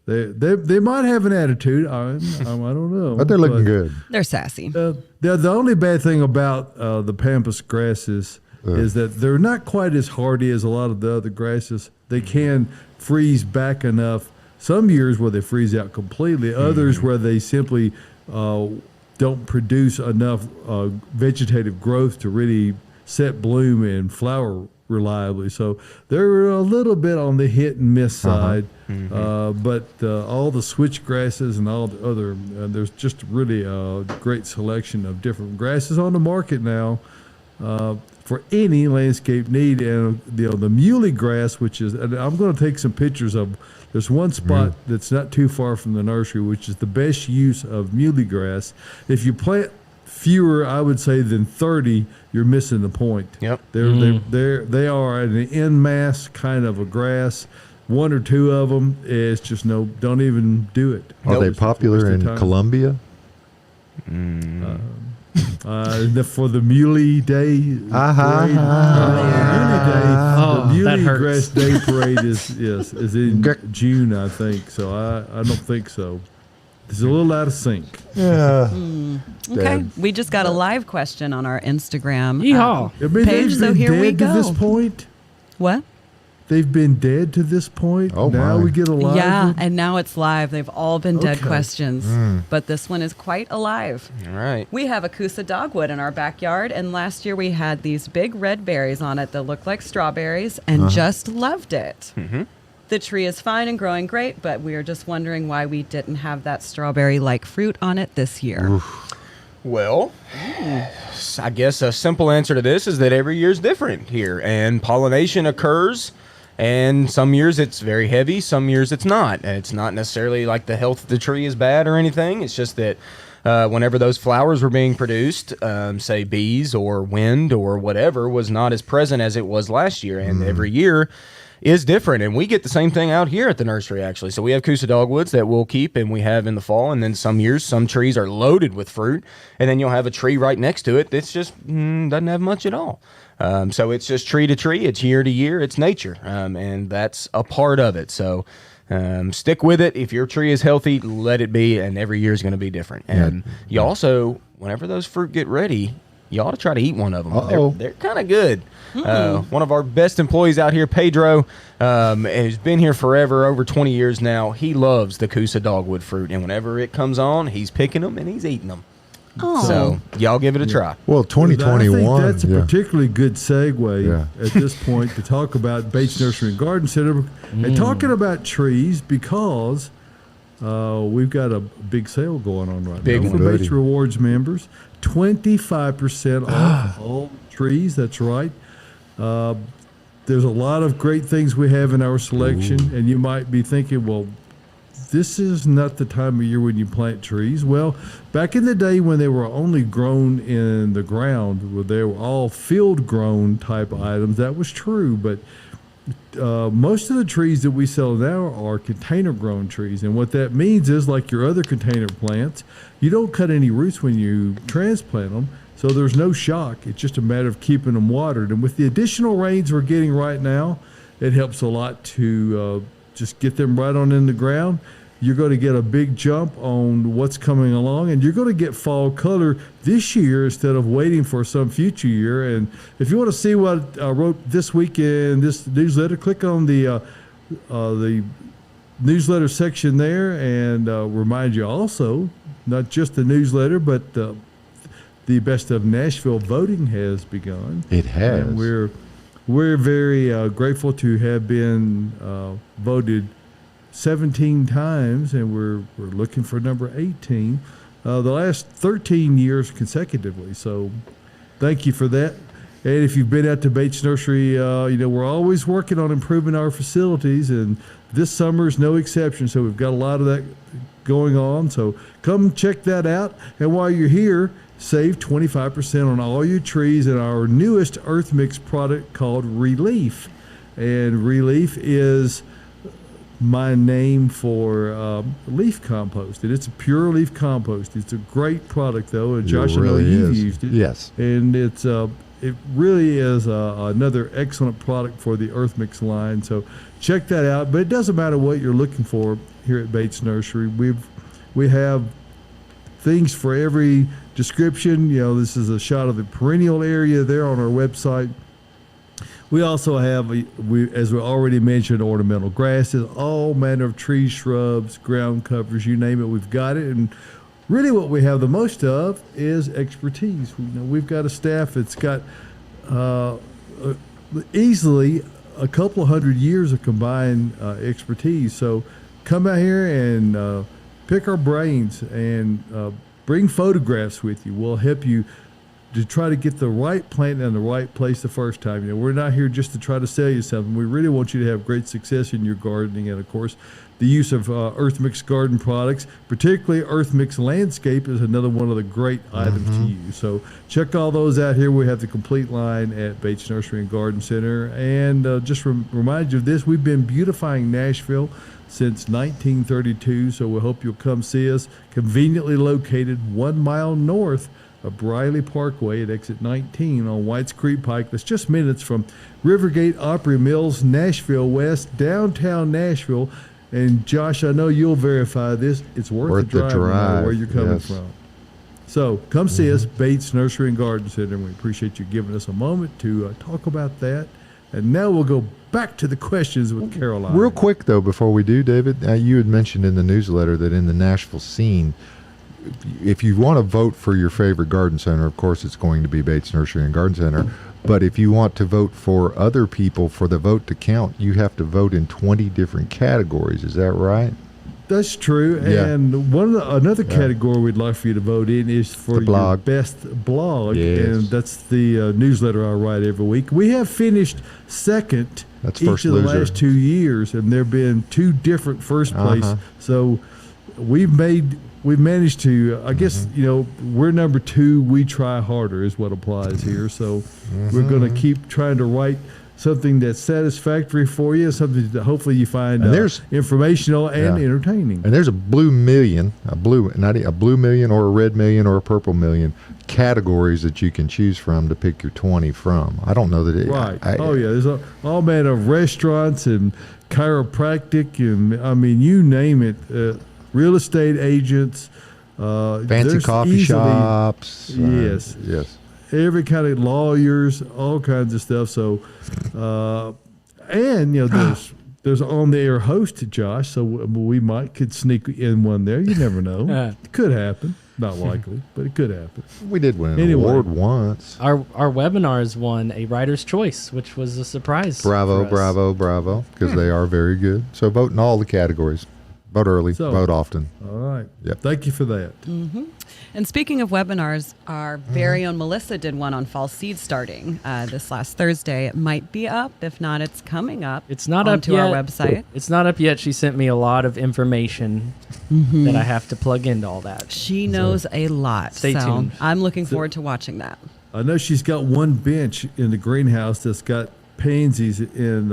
They might have an attitude. I don't know. But they're looking good. They're sassy. The only bad thing about the pampas grasses is that they're not quite as hardy as a lot of the other grasses. They can freeze back enough. Some years where they freeze out completely. Others where they simply don't produce enough vegetative growth to really set bloom and flower reliably. So they're a little bit on the hit and miss side. But all the switch grasses and all the other, there's just really a great selection of different grasses on the market now for any landscape need. And the muley grass, which is, and I'm going to take some pictures of. There's one spot that's not too far from the nursery, which is the best use of muley grass. If you plant fewer, I would say, than 30, you're missing the point. Yep. They are an en masse kind of a grass. 1 or 2 of them is just don't even do it. Are they Just popular waste of in time. Colombia? For the Muley Day parade, Oh, the Muley that hurts. Grass Day parade is in June, I think. So I don't think so. It's a little out of sync. Yeah. Okay, Dad. we just got a live question on our Instagram Yeehaw. I mean, page, they've so been here we dead to this go. point. What? They've been dead to this point. Oh, now my. we get a live Yeah, one? and now it's live. They've all been dead Okay. questions, but this one is quite alive. All right. We have a Coosa dogwood in our backyard, and last year we had these big red berries on it that looked like strawberries and just loved it. The tree is fine and growing great, but we are just wondering why we didn't have that strawberry-like fruit on it this year. Well, I guess a simple answer to this is that every year is different here, and pollination occurs. And some years it's very heavy, some years it's not. And it's not necessarily like the health of the tree is bad or anything. It's just that whenever those flowers were being produced, say bees or wind or whatever, was not as present as it was last year. And every year is different. And we get the same thing out here at the nursery, actually. So we have Coosa dogwoods that we'll keep and we have in the fall. And then some years, some trees are loaded with fruit. And then you'll have a tree right next to it that's just doesn't have much at all. So it's just tree to tree. It's year to year. It's nature. And that's a part of it. So stick with it. If your tree is healthy, let it be. And every year is going to be different. And you also, whenever those fruit get ready, you ought to try to eat one of them. They're kind of good. One of our best employees out here, Pedro, has been here forever, over 20 years now. He loves the Coosa dogwood fruit. And whenever it comes on, he's picking them and he's eating them. Oh. So y'all give it a try. Well, 2021. I think that's a yeah. particularly good segue Yeah. at this point to talk about Bates Nursery and Garden Center and talking about trees because we've got a big sale going on right Big now one. for Bates Goody. Rewards members. 25% off all trees. That's right. There's a lot of great things we have in our selection, and you might be thinking, well, this is not the time of year when you plant trees. Well, back in the day when they were only grown in the ground, where they were all field grown type items, that was true. But most of the trees that we sell now are container grown trees. And what that means is, like your other container plants, you don't cut any roots when you transplant them. So there's no shock. It's just a matter of keeping them watered. And with the additional rains we're getting right now, it helps a lot to just get them right on in the ground. You're going to get a big jump on what's coming along, and you're going to get fall color this year instead of waiting for some future year. And if you want to see what I wrote this week in this newsletter, click on the newsletter section there, and remind you also, not just the newsletter, but the Best of Nashville voting has begun. It has. And we're very grateful to have been voted 17 times, and we're looking for number 18 the last 13 years consecutively. So thank you for that. And if you've been out to Bates Nursery, we're always working on improving our facilities, and this summer is no exception. So we've got a lot of that going on. So come check that out. And while you're here, save 25% on all your trees and our newest Earth Mix product called Relief. And Relief is my name for leaf compost, and it's a pure leaf compost. It's a great product, though, and Josh, I know really you've is. used it. Yes. And it really is another excellent product for the Earth Mix line. So check that out. But it doesn't matter what you're looking for here at Bates Nursery. We have things for every description. This is a shot of the perennial area there on our website. We also have, as we already mentioned, ornamental grasses, all manner of trees, shrubs, ground covers, you name it, we've got it. And really what we have the most of is expertise. We've got a staff that's got easily a couple of hundred years of combined expertise. So come out here and pick our brains and bring photographs with you. We'll help you to try to get the right plant in the right place the first time. We're not here just to try to sell you something. We really want you to have great success in your gardening. And of course, the use of Earth Mix garden products, particularly Earth Mix Landscape, is another one of the great items to use. So check all those out here. We have the complete line at Bates Nursery and Garden Center. And just remind you of this, we've been beautifying Nashville since 1932. So we hope you'll come see us. Conveniently located 1 mile north of Briley Parkway at exit 19 on Whites Creek Pike. That's just minutes from Rivergate Opry Mills, Nashville West, downtown Nashville. And Josh, I know you'll verify this. It's worth the drive, no matter where you're coming from. So come see us, Bates Nursery and Garden Center, and we appreciate you giving us a moment to talk about that. And now we'll go back to the questions with Caroline. Real quick, though, before we do, David, you had mentioned in the newsletter that in the Nashville scene, if you want to vote for your favorite garden center, of course, it's going to be Bates Nursery and Garden Center. But if you want to vote for other people for the vote to count, you have to vote in 20 different categories. Is that right? That's true. Yeah. And another category we'd like for you to vote in is for your best blog. Yes. And that's the newsletter I write every week. We have finished second each of the last 2 years, and there have been 2 different first place. So we've managed to, I guess, we're number 2. We try harder is what applies here. So we're going to keep trying to write something that's satisfactory for you, something that hopefully you find informational and entertaining. And there's a blue million or a red million or a purple million categories that you can choose from to pick your 20 from. I don't know that it. Right. There's all manner of restaurants and chiropractic and, I mean, you name it. Real estate agents. Fancy coffee shops. Yes. Every kind of lawyers, all kinds of stuff. So, and there's on the air host, Josh. So we could sneak in one there. You never know. It could happen. Not likely, but it could happen. We did win an award once. Our webinars won a Writer's Choice, which was a surprise. Bravo! Because they are very good. So vote in all the categories. Vote early. Vote often. All right. Yep. Thank you for that. Mm-hmm. And speaking of webinars, our very own Melissa did one on fall seed starting this last Thursday. It might be up. If not, it's coming up. It's not up yet. Our website. It's not up yet. She sent me a lot of information that I have to plug into all that. She knows a lot. Stay tuned. I'm looking forward to watching that. I know she's got one bench in the greenhouse that's got pansies in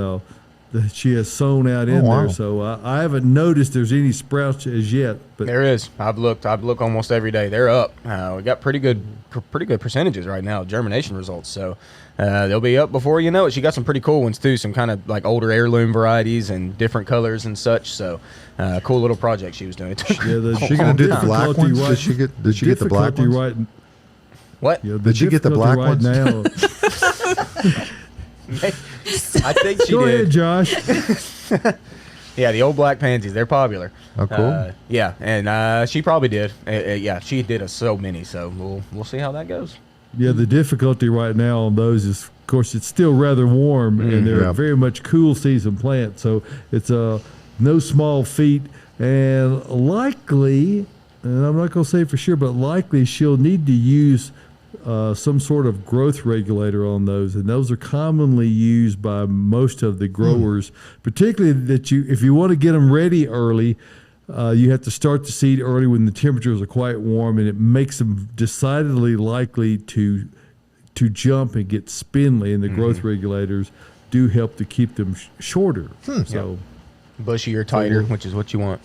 that she has sown out in there. So I haven't noticed there's any sprouts as yet. But there is. I've looked almost every day. They're up. We got pretty good percentages right now, germination results. So they'll be up before you know it. She got some pretty cool ones too, some kind of like older heirloom varieties and different colors and such. So cool little project she was doing. She gonna do the black ones? Did she get the black ones? Right, what? Did she get the black ones? Now. I think she did. Go ahead, Josh. Yeah, the old black pansies. They're popular. Oh, cool. Yeah, and she probably did. Yeah, she did so many. So we'll see how that goes. Yeah, the difficulty right now on those is, of course, it's still rather warm, and they're very much cool season plants. So it's no small feat, and likely, and I'm not going to say for sure, but likely she'll need to use some sort of growth regulator on those, and those are commonly used by most of the growers, particularly if you want to get them ready early, you have to start the seed early when the temperatures are quite warm, and it makes them decidedly likely to jump and get spindly, and the growth regulators do help to keep them shorter. So bushy or tighter, which is what you want.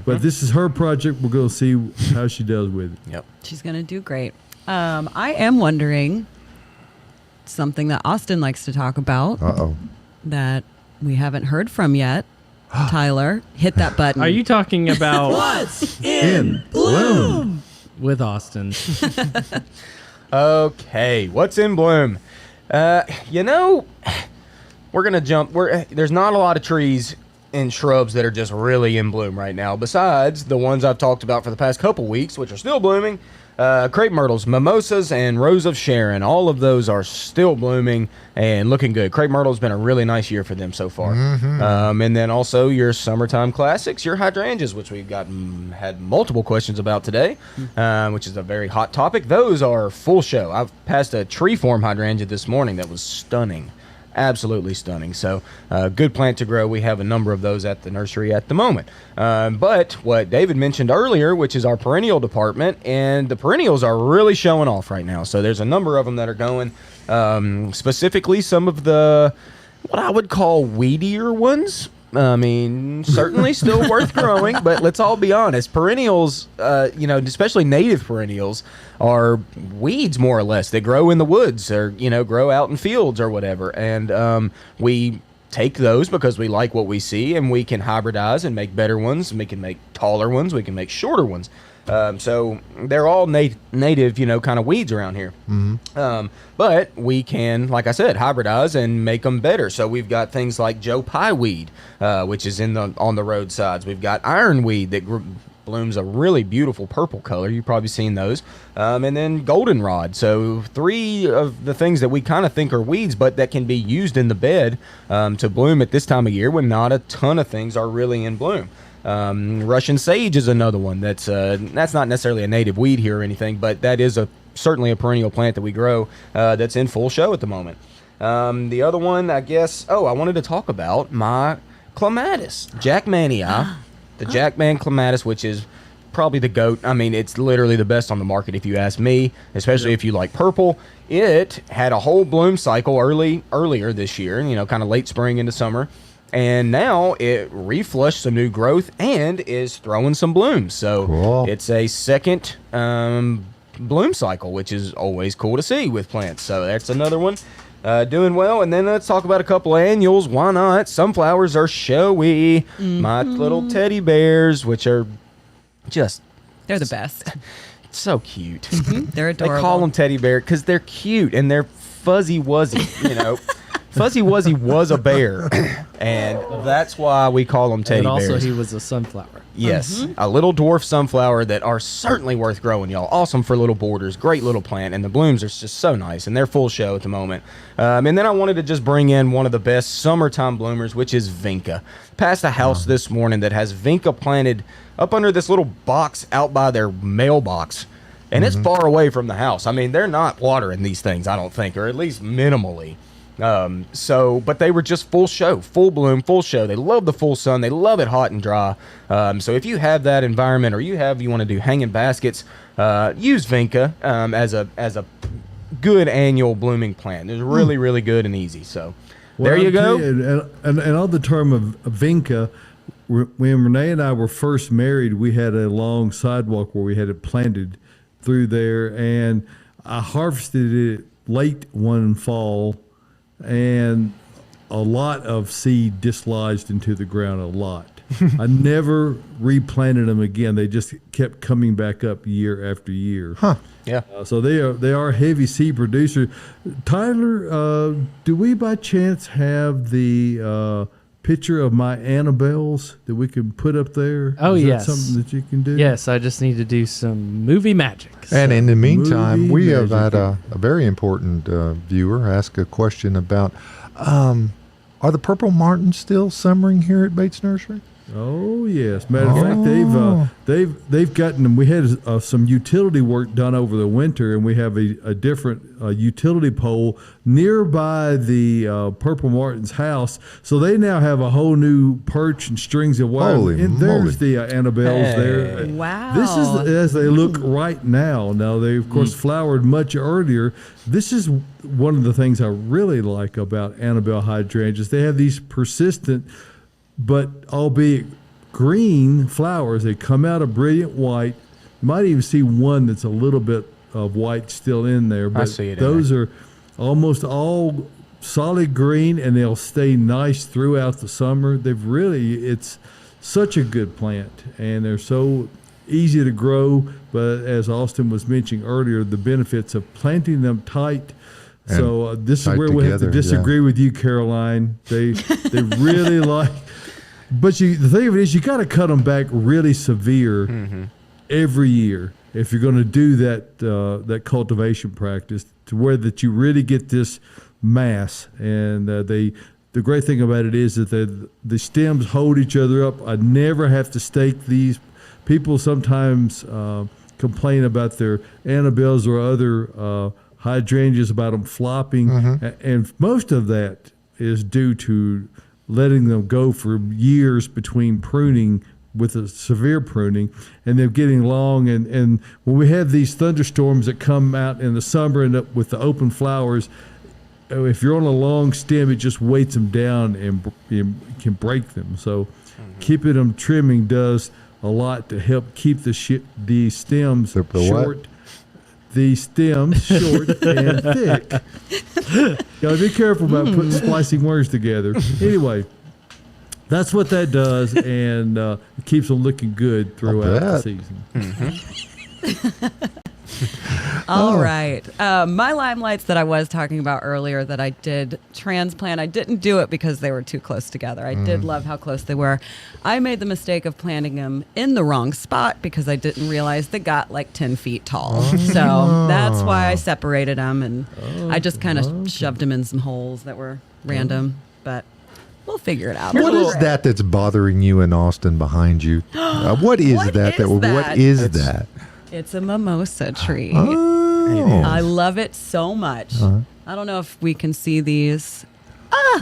But this is her project. We're going to see how she does with it. Yep. She's going to do great. I am wondering something that Austin likes to talk about that we haven't heard from yet. Tyler, hit that button. Are you talking about What's in bloom with Austin? Okay, what's in bloom? We're gonna jump. There's not a lot of trees and shrubs that are just really in bloom right now. Besides the ones I've talked about for the past couple weeks, which are still blooming. Crepe myrtles, mimosas, and rose of Sharon. All of those are still blooming and looking good. Crepe myrtle's been a really nice year for them so far. And then also your summertime classics, your hydrangeas, which we've had multiple questions about today, which is a very hot topic. Those are full show. I've passed a tree form hydrangea this morning that was stunning. Absolutely stunning. So good plant to grow. We have a number of those at the nursery at the moment. But what David mentioned earlier, which is our perennial department, and the perennials are really showing off right now. So there's a number of them that are going, specifically some of the what I would call weedier ones. I mean, certainly still worth growing, but let's all be honest. Perennials, especially native perennials, are weeds more or less. They grow in the woods or, grow out in fields or whatever. And we take those because we like what we see, and we can hybridize and make better ones. We can make taller ones. We can make shorter ones. So they're all native, kind of weeds around here. But we can, like I said, hybridize and make them better. So we've got things like Joe Pye weed, which is on the roadsides. We've got ironweed that blooms a really beautiful purple color. You've probably seen those. And then goldenrod. So 3 of the things that we kind of think are weeds, but that can be used in the bed to bloom at this time of year when not a ton of things are really in bloom. Russian sage is another one that's not necessarily a native weed here or anything, but that is certainly a perennial plant that we grow that's in full show at the moment. The other one, I guess, I wanted to talk about my clematis, Jackmanii, the Jackman clematis, which is probably the GOAT. I mean, it's literally the best on the market if you ask me, especially if you like purple. It had a whole bloom cycle earlier this year, kind of late spring into summer. And now it reflushed some new growth and is throwing some blooms. So cool. It's a second bloom cycle, which is always cool to see with plants. So that's another one doing well. And then let's talk about a couple of annuals. Why not? Sunflowers are showy. My little teddy bears, which are just... They're the best. So cute. They're adorable. They call them teddy bear because they're cute and they're fuzzy wuzzy, Fuzzy Wuzzy was a bear, and that's why we call them teddy bears. And also he was a sunflower. Yes, a little dwarf sunflower that are certainly worth growing, y'all. Awesome for little borders, great little plant, and the blooms are just so nice, and they're full show at the moment. And then I wanted to just bring in one of the best summertime bloomers, which is vinca. Passed a house this morning that has vinca planted up under this little box out by their mailbox. And it's far away from the house. I mean, they're not watering these things, I don't think, or at least minimally. But they were just full show, full bloom, full show. They love the full sun. They love it hot and dry. So if you have that environment, or you want to do hanging baskets, use vinca as a good annual blooming plant. It's really, really good and easy. So there you go. And on the term of vinca, when Renee and I were first married, we had a long sidewalk where we had it planted through there, and I harvested it late one fall. And a lot of seed dislodged into the ground, a lot. I never replanted them again. They just kept coming back up year after year. Huh. Yeah. So they are heavy seed producers. Tyler, do we by chance have the picture of my Annabelles that we can put up there? Oh, Is that yes. something that you can do? Yes, I just need to do some movie magic. And in the meantime, Movie we have magic. had a very important viewer ask a question about, are the purple martins still summering here at Bates Nursery? Oh yes, matter of fact, they've gotten them. We had some utility work done over the winter, and we have a different utility pole nearby the Purple Martin's house. So they now have a whole new perch and strings of wire. Holy and there's the Annabelles there. Wow. This is as they look right now. Now they of course flowered much earlier. This is one of the things I really like about Annabelle hydrangeas. They have these persistent, but albeit green flowers. They come out a brilliant white. You might even see one that's a little bit of white still in there. But I see it. those are almost all solid green, and they'll stay nice throughout the summer. It's such a good plant, and they're so easy to grow. But as Austin was mentioning earlier, the benefits of planting them tight. So this is where we have to disagree with you, Caroline. They really like. But the thing of it is, you got to cut them back really severe every year if you're going to do that cultivation practice, to where that you really get this mass. And the great thing about it is that the stems hold each other up. I never have to stake these. People sometimes complain about their Annabelles or other hydrangeas, about them flopping, and most of that is due to letting them go for years between pruning with a severe pruning, and they're getting long. And when we have these thunderstorms that come out in the summer and with the open flowers, if you're on a long stem, it just weights them down and can break them. So keeping them trimming does a lot to help keep the stems short. the stems short and thick. Gotta be careful about splicing words together. Anyway, that's what that does, and it keeps them looking good throughout the season. All right. My limelights that I was talking about earlier that I did transplant, I didn't do it because they were too close together. I did love how close they were. I made the mistake of planting them in the wrong spot because I didn't realize they got like 10 feet tall. So that's why I separated them, and I just kind of shoved them in some holes that were random, but we'll figure it out. What is that that's bothering you in Austin behind you? What is What that? is that? What is that? It's a mimosa tree. Oh. I love it so much. I don't know if we can see these.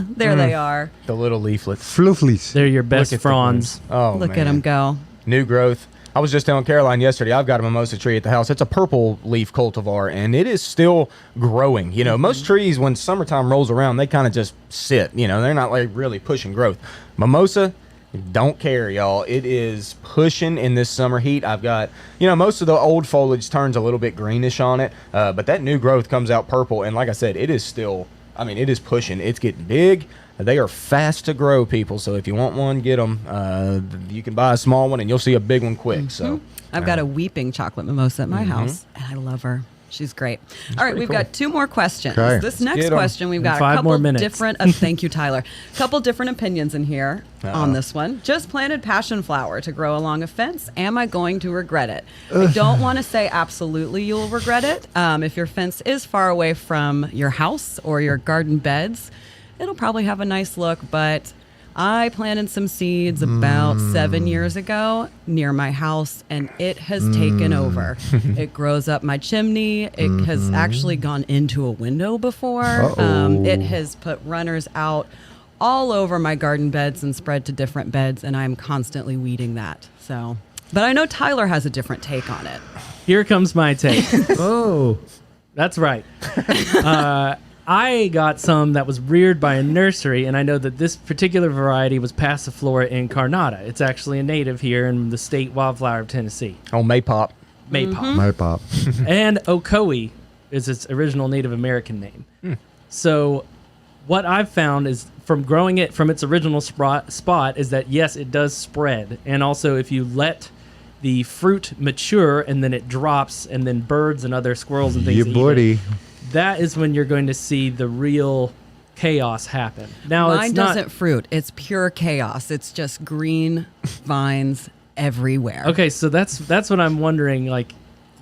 There they are. The little leaflets. Flufflies. They're your Look best at the fronds. blooms. Oh, Look man. at them go. New growth. I was just telling Caroline yesterday, I've got a mimosa tree at the house. It's a purple leaf cultivar, and it is still growing. You know, most trees, when summertime rolls around, they kind of just sit. You know, they're not like really pushing growth. Mimosa, don't care, y'all. It is pushing in this summer heat. I've got, you know, most of the old foliage turns a little bit greenish on it, but that new growth comes out purple. And like I said, it is still, I mean, it is pushing. It's getting big. They are fast to grow, people. So if you want one, get them. You can buy a small one, and you'll see a big one quick. So I've got a weeping chocolate mimosa at my house, and I love her. She's great. All right, we've got 2 more questions. Okay. This Let's next get 'em. question, we've got a 5 more couple minutes. different. Thank you, Tyler. A couple different opinions in here on this one. Just planted passion flower to grow along a fence. Am I going to regret it? I don't want to say absolutely you'll regret it. If your fence is far away from your house or your garden beds, it'll probably have a nice look, but I planted some seeds about 7 years ago near my house, and it has taken over. It grows up my chimney. It has actually gone into a window before. It has put runners out all over my garden beds and spread to different beds, and I'm constantly weeding that. So, but I know Tyler has a different take on it. Here comes my take. Oh, That's right. I got some that was reared by a nursery, and I know that this particular variety was Passiflora incarnata. It's actually a native here in the state wildflower of Tennessee. on Maypop. Maypop. My pop. And Ocoee is its original Native American name. So what I've found is from growing it from its original spot is that, yes, it does spread. And also if you let the fruit mature and then it drops and then birds and other squirrels and things Yeah, eat it, buddy. that is when you're going to see the real chaos happen. Now Mine it's not doesn't fruit. It's pure chaos. It's just green vines everywhere. okay. So that's what I'm wondering. Like,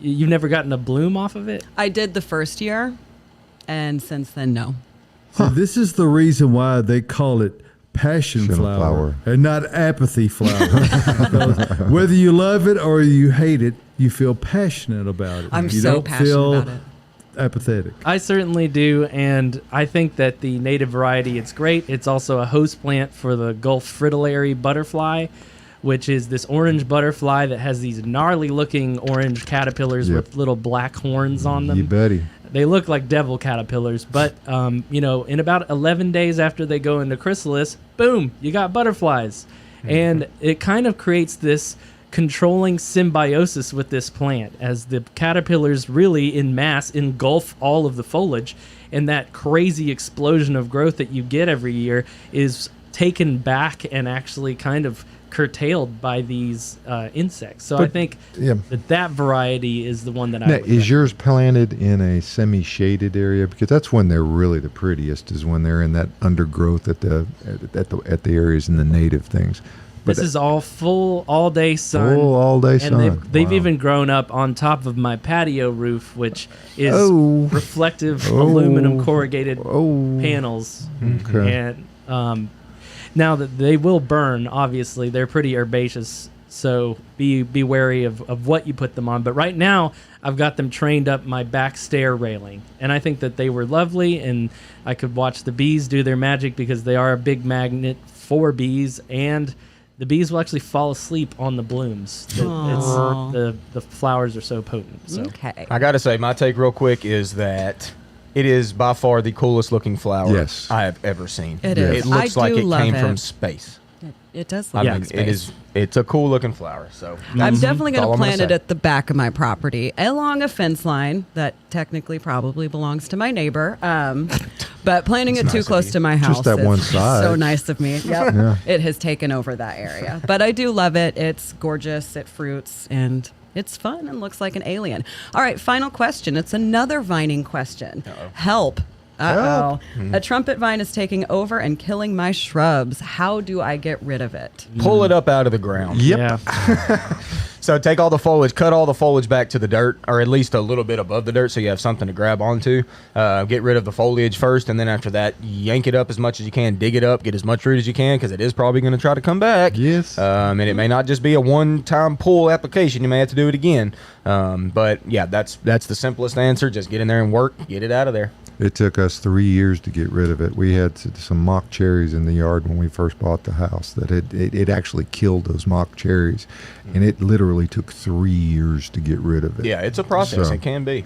you've never gotten a bloom off of it? I did the first year, and since then, no. so this is the reason why they call it passion flower, flower. and not apathy flower. Because whether you love it or you hate it, you feel passionate about it. I'm you so don't passionate feel about it. apathetic. I certainly do, and I think that the native variety, it's great. It's also a host plant for the Gulf fritillary butterfly, which is this orange butterfly that has these gnarly looking orange caterpillars Yep. with little black horns on them. You buddy. They look like devil caterpillars, but you know, in about 11 days after they go into chrysalis, boom, you got butterflies. And it kind of creates this controlling symbiosis with this plant as the caterpillars really in mass engulf all of the foliage, and that crazy explosion of growth that you get every year is taken back and actually kind of curtailed by these insects. So I But, think yeah. that variety is the one that I Now, would is yours planted in a semi-shaded area? Because that's when they're really the prettiest. Is when they're in that undergrowth at the areas in the native things. This is all full all day sun. Full all-day sun. And they've Wow. even grown up on top of my patio roof, which is Oh. reflective Oh. aluminum corrugated Oh. panels. Okay. And now that they will burn, obviously, they're pretty herbaceous. So be wary of what you put them on. But right now, I've got them trained up my back stair railing. And I think that they were lovely, and I could watch the bees do their magic because they are a big magnet for bees, and the bees will actually fall asleep on the blooms. The flowers are so potent. So Okay. I got to say, my take real quick is that it is by far the coolest looking flower Yes. I have ever seen. It is. It looks I like do it love came it. from space. It does look Yeah. like space. It's a cool looking flower. So I'm definitely That's going all to I'm gonna plant it say. at the back of my property along a fence line that technically probably belongs to my neighbor. But planting it It's too nice of close you. to my house that is one side. so nice of me. Yep. Yeah. It has taken over that area. But I do love it. It's gorgeous. It fruits and it's fun and looks like an alien. All right, final question. It's another vining question. Help. Uh-oh. A trumpet vine is taking over and killing my shrubs. How do I get rid of it? pull it up out of the ground. Yep. Yeah. So take all the foliage, cut all the foliage back to the dirt, or at least a little bit above the dirt, so you have something to grab onto. Get rid of the foliage first, and then after that, yank it up as much as you can, dig it up, get as much root as you can, because it is probably going to try to come back. Yes. And it may not just be a one-time pull application. You may have to do it again. But yeah, that's the simplest answer. Just get in there and work, get it out of there. It took us 3 years to get rid of it. We had some mock cherries in the yard when we first bought the house that it actually killed those mock cherries, and it literally took 3 years to get rid of it. Yeah, it's a process. So- It can be.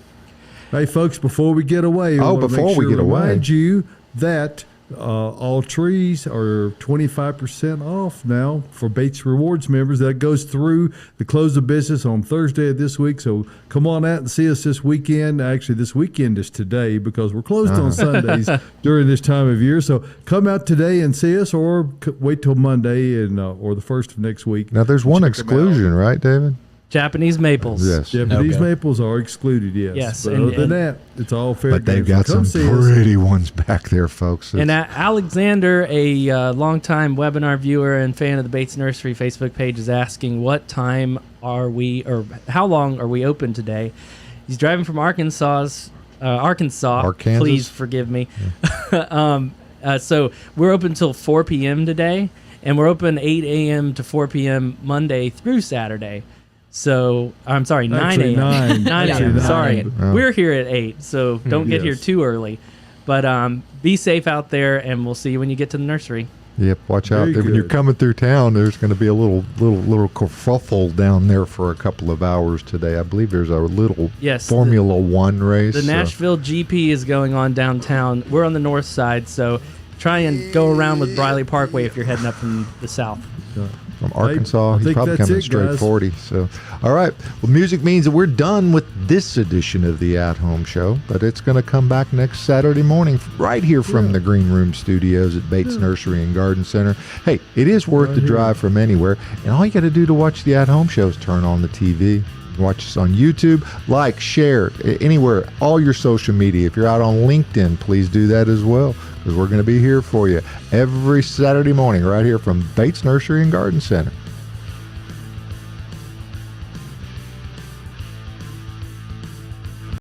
Hey, folks, before we get away, I Oh, wanna before make we sure get to away. remind you that all trees are 25% off now for Bates Rewards members. That goes through the close of business on Thursday of this week. So come on out and see us this weekend. Actually, this weekend is today because we're closed on Sundays during this time of year. So come out today and see us, or wait till Monday and or the first of next week. Now, there's one Check 'em out. exclusion, right, David? Japanese maples. Yes. Japanese Okay. maples are excluded, yes. Yes, But and- other than and- that, it's all fair But they've game. So got come some see us. pretty ones back there, folks. And It's- Alexander, a longtime webinar viewer and fan of the Bates Nursery Facebook page, is asking what time are we, or how long are we open today? He's driving from Arkansas. Arkansas? Please forgive me. So we're open till 4 p.m. today, and we're open 8 a.m. to 4 p.m. Monday through Saturday. So I'm sorry, 9 Actually, a.m. 9 Actually, a.m. 9. Sorry, Oh. we're here at 8, so don't get here Yes. too early. But be safe out there, and we'll see you when you get to the nursery. Yep, watch out. Very When you're good. coming through town, there's going to be a little kerfuffle down there for a couple of hours today. I believe there's a little Yes, Formula One race. The so- Nashville GP is going on downtown. We're on the north side, so try and go around with Briley Parkway if you're heading up from the south. from Arkansas. I He's think probably that's coming it, straight guys. 40. So, all right. Well, music means that we're done with this edition of the At Home Show, but it's going to come back next Saturday morning right here from the Green Room Studios at Bates Nursery and Garden Center. Hey, it is worth the drive from anywhere, and all you got to do to watch the At Home Show is turn on the TV. Watch us on YouTube, like, share, anywhere, all your social media. If you're out on LinkedIn, please do that as well, because we're going to be here for you every Saturday morning right here from Bates Nursery and Garden Center.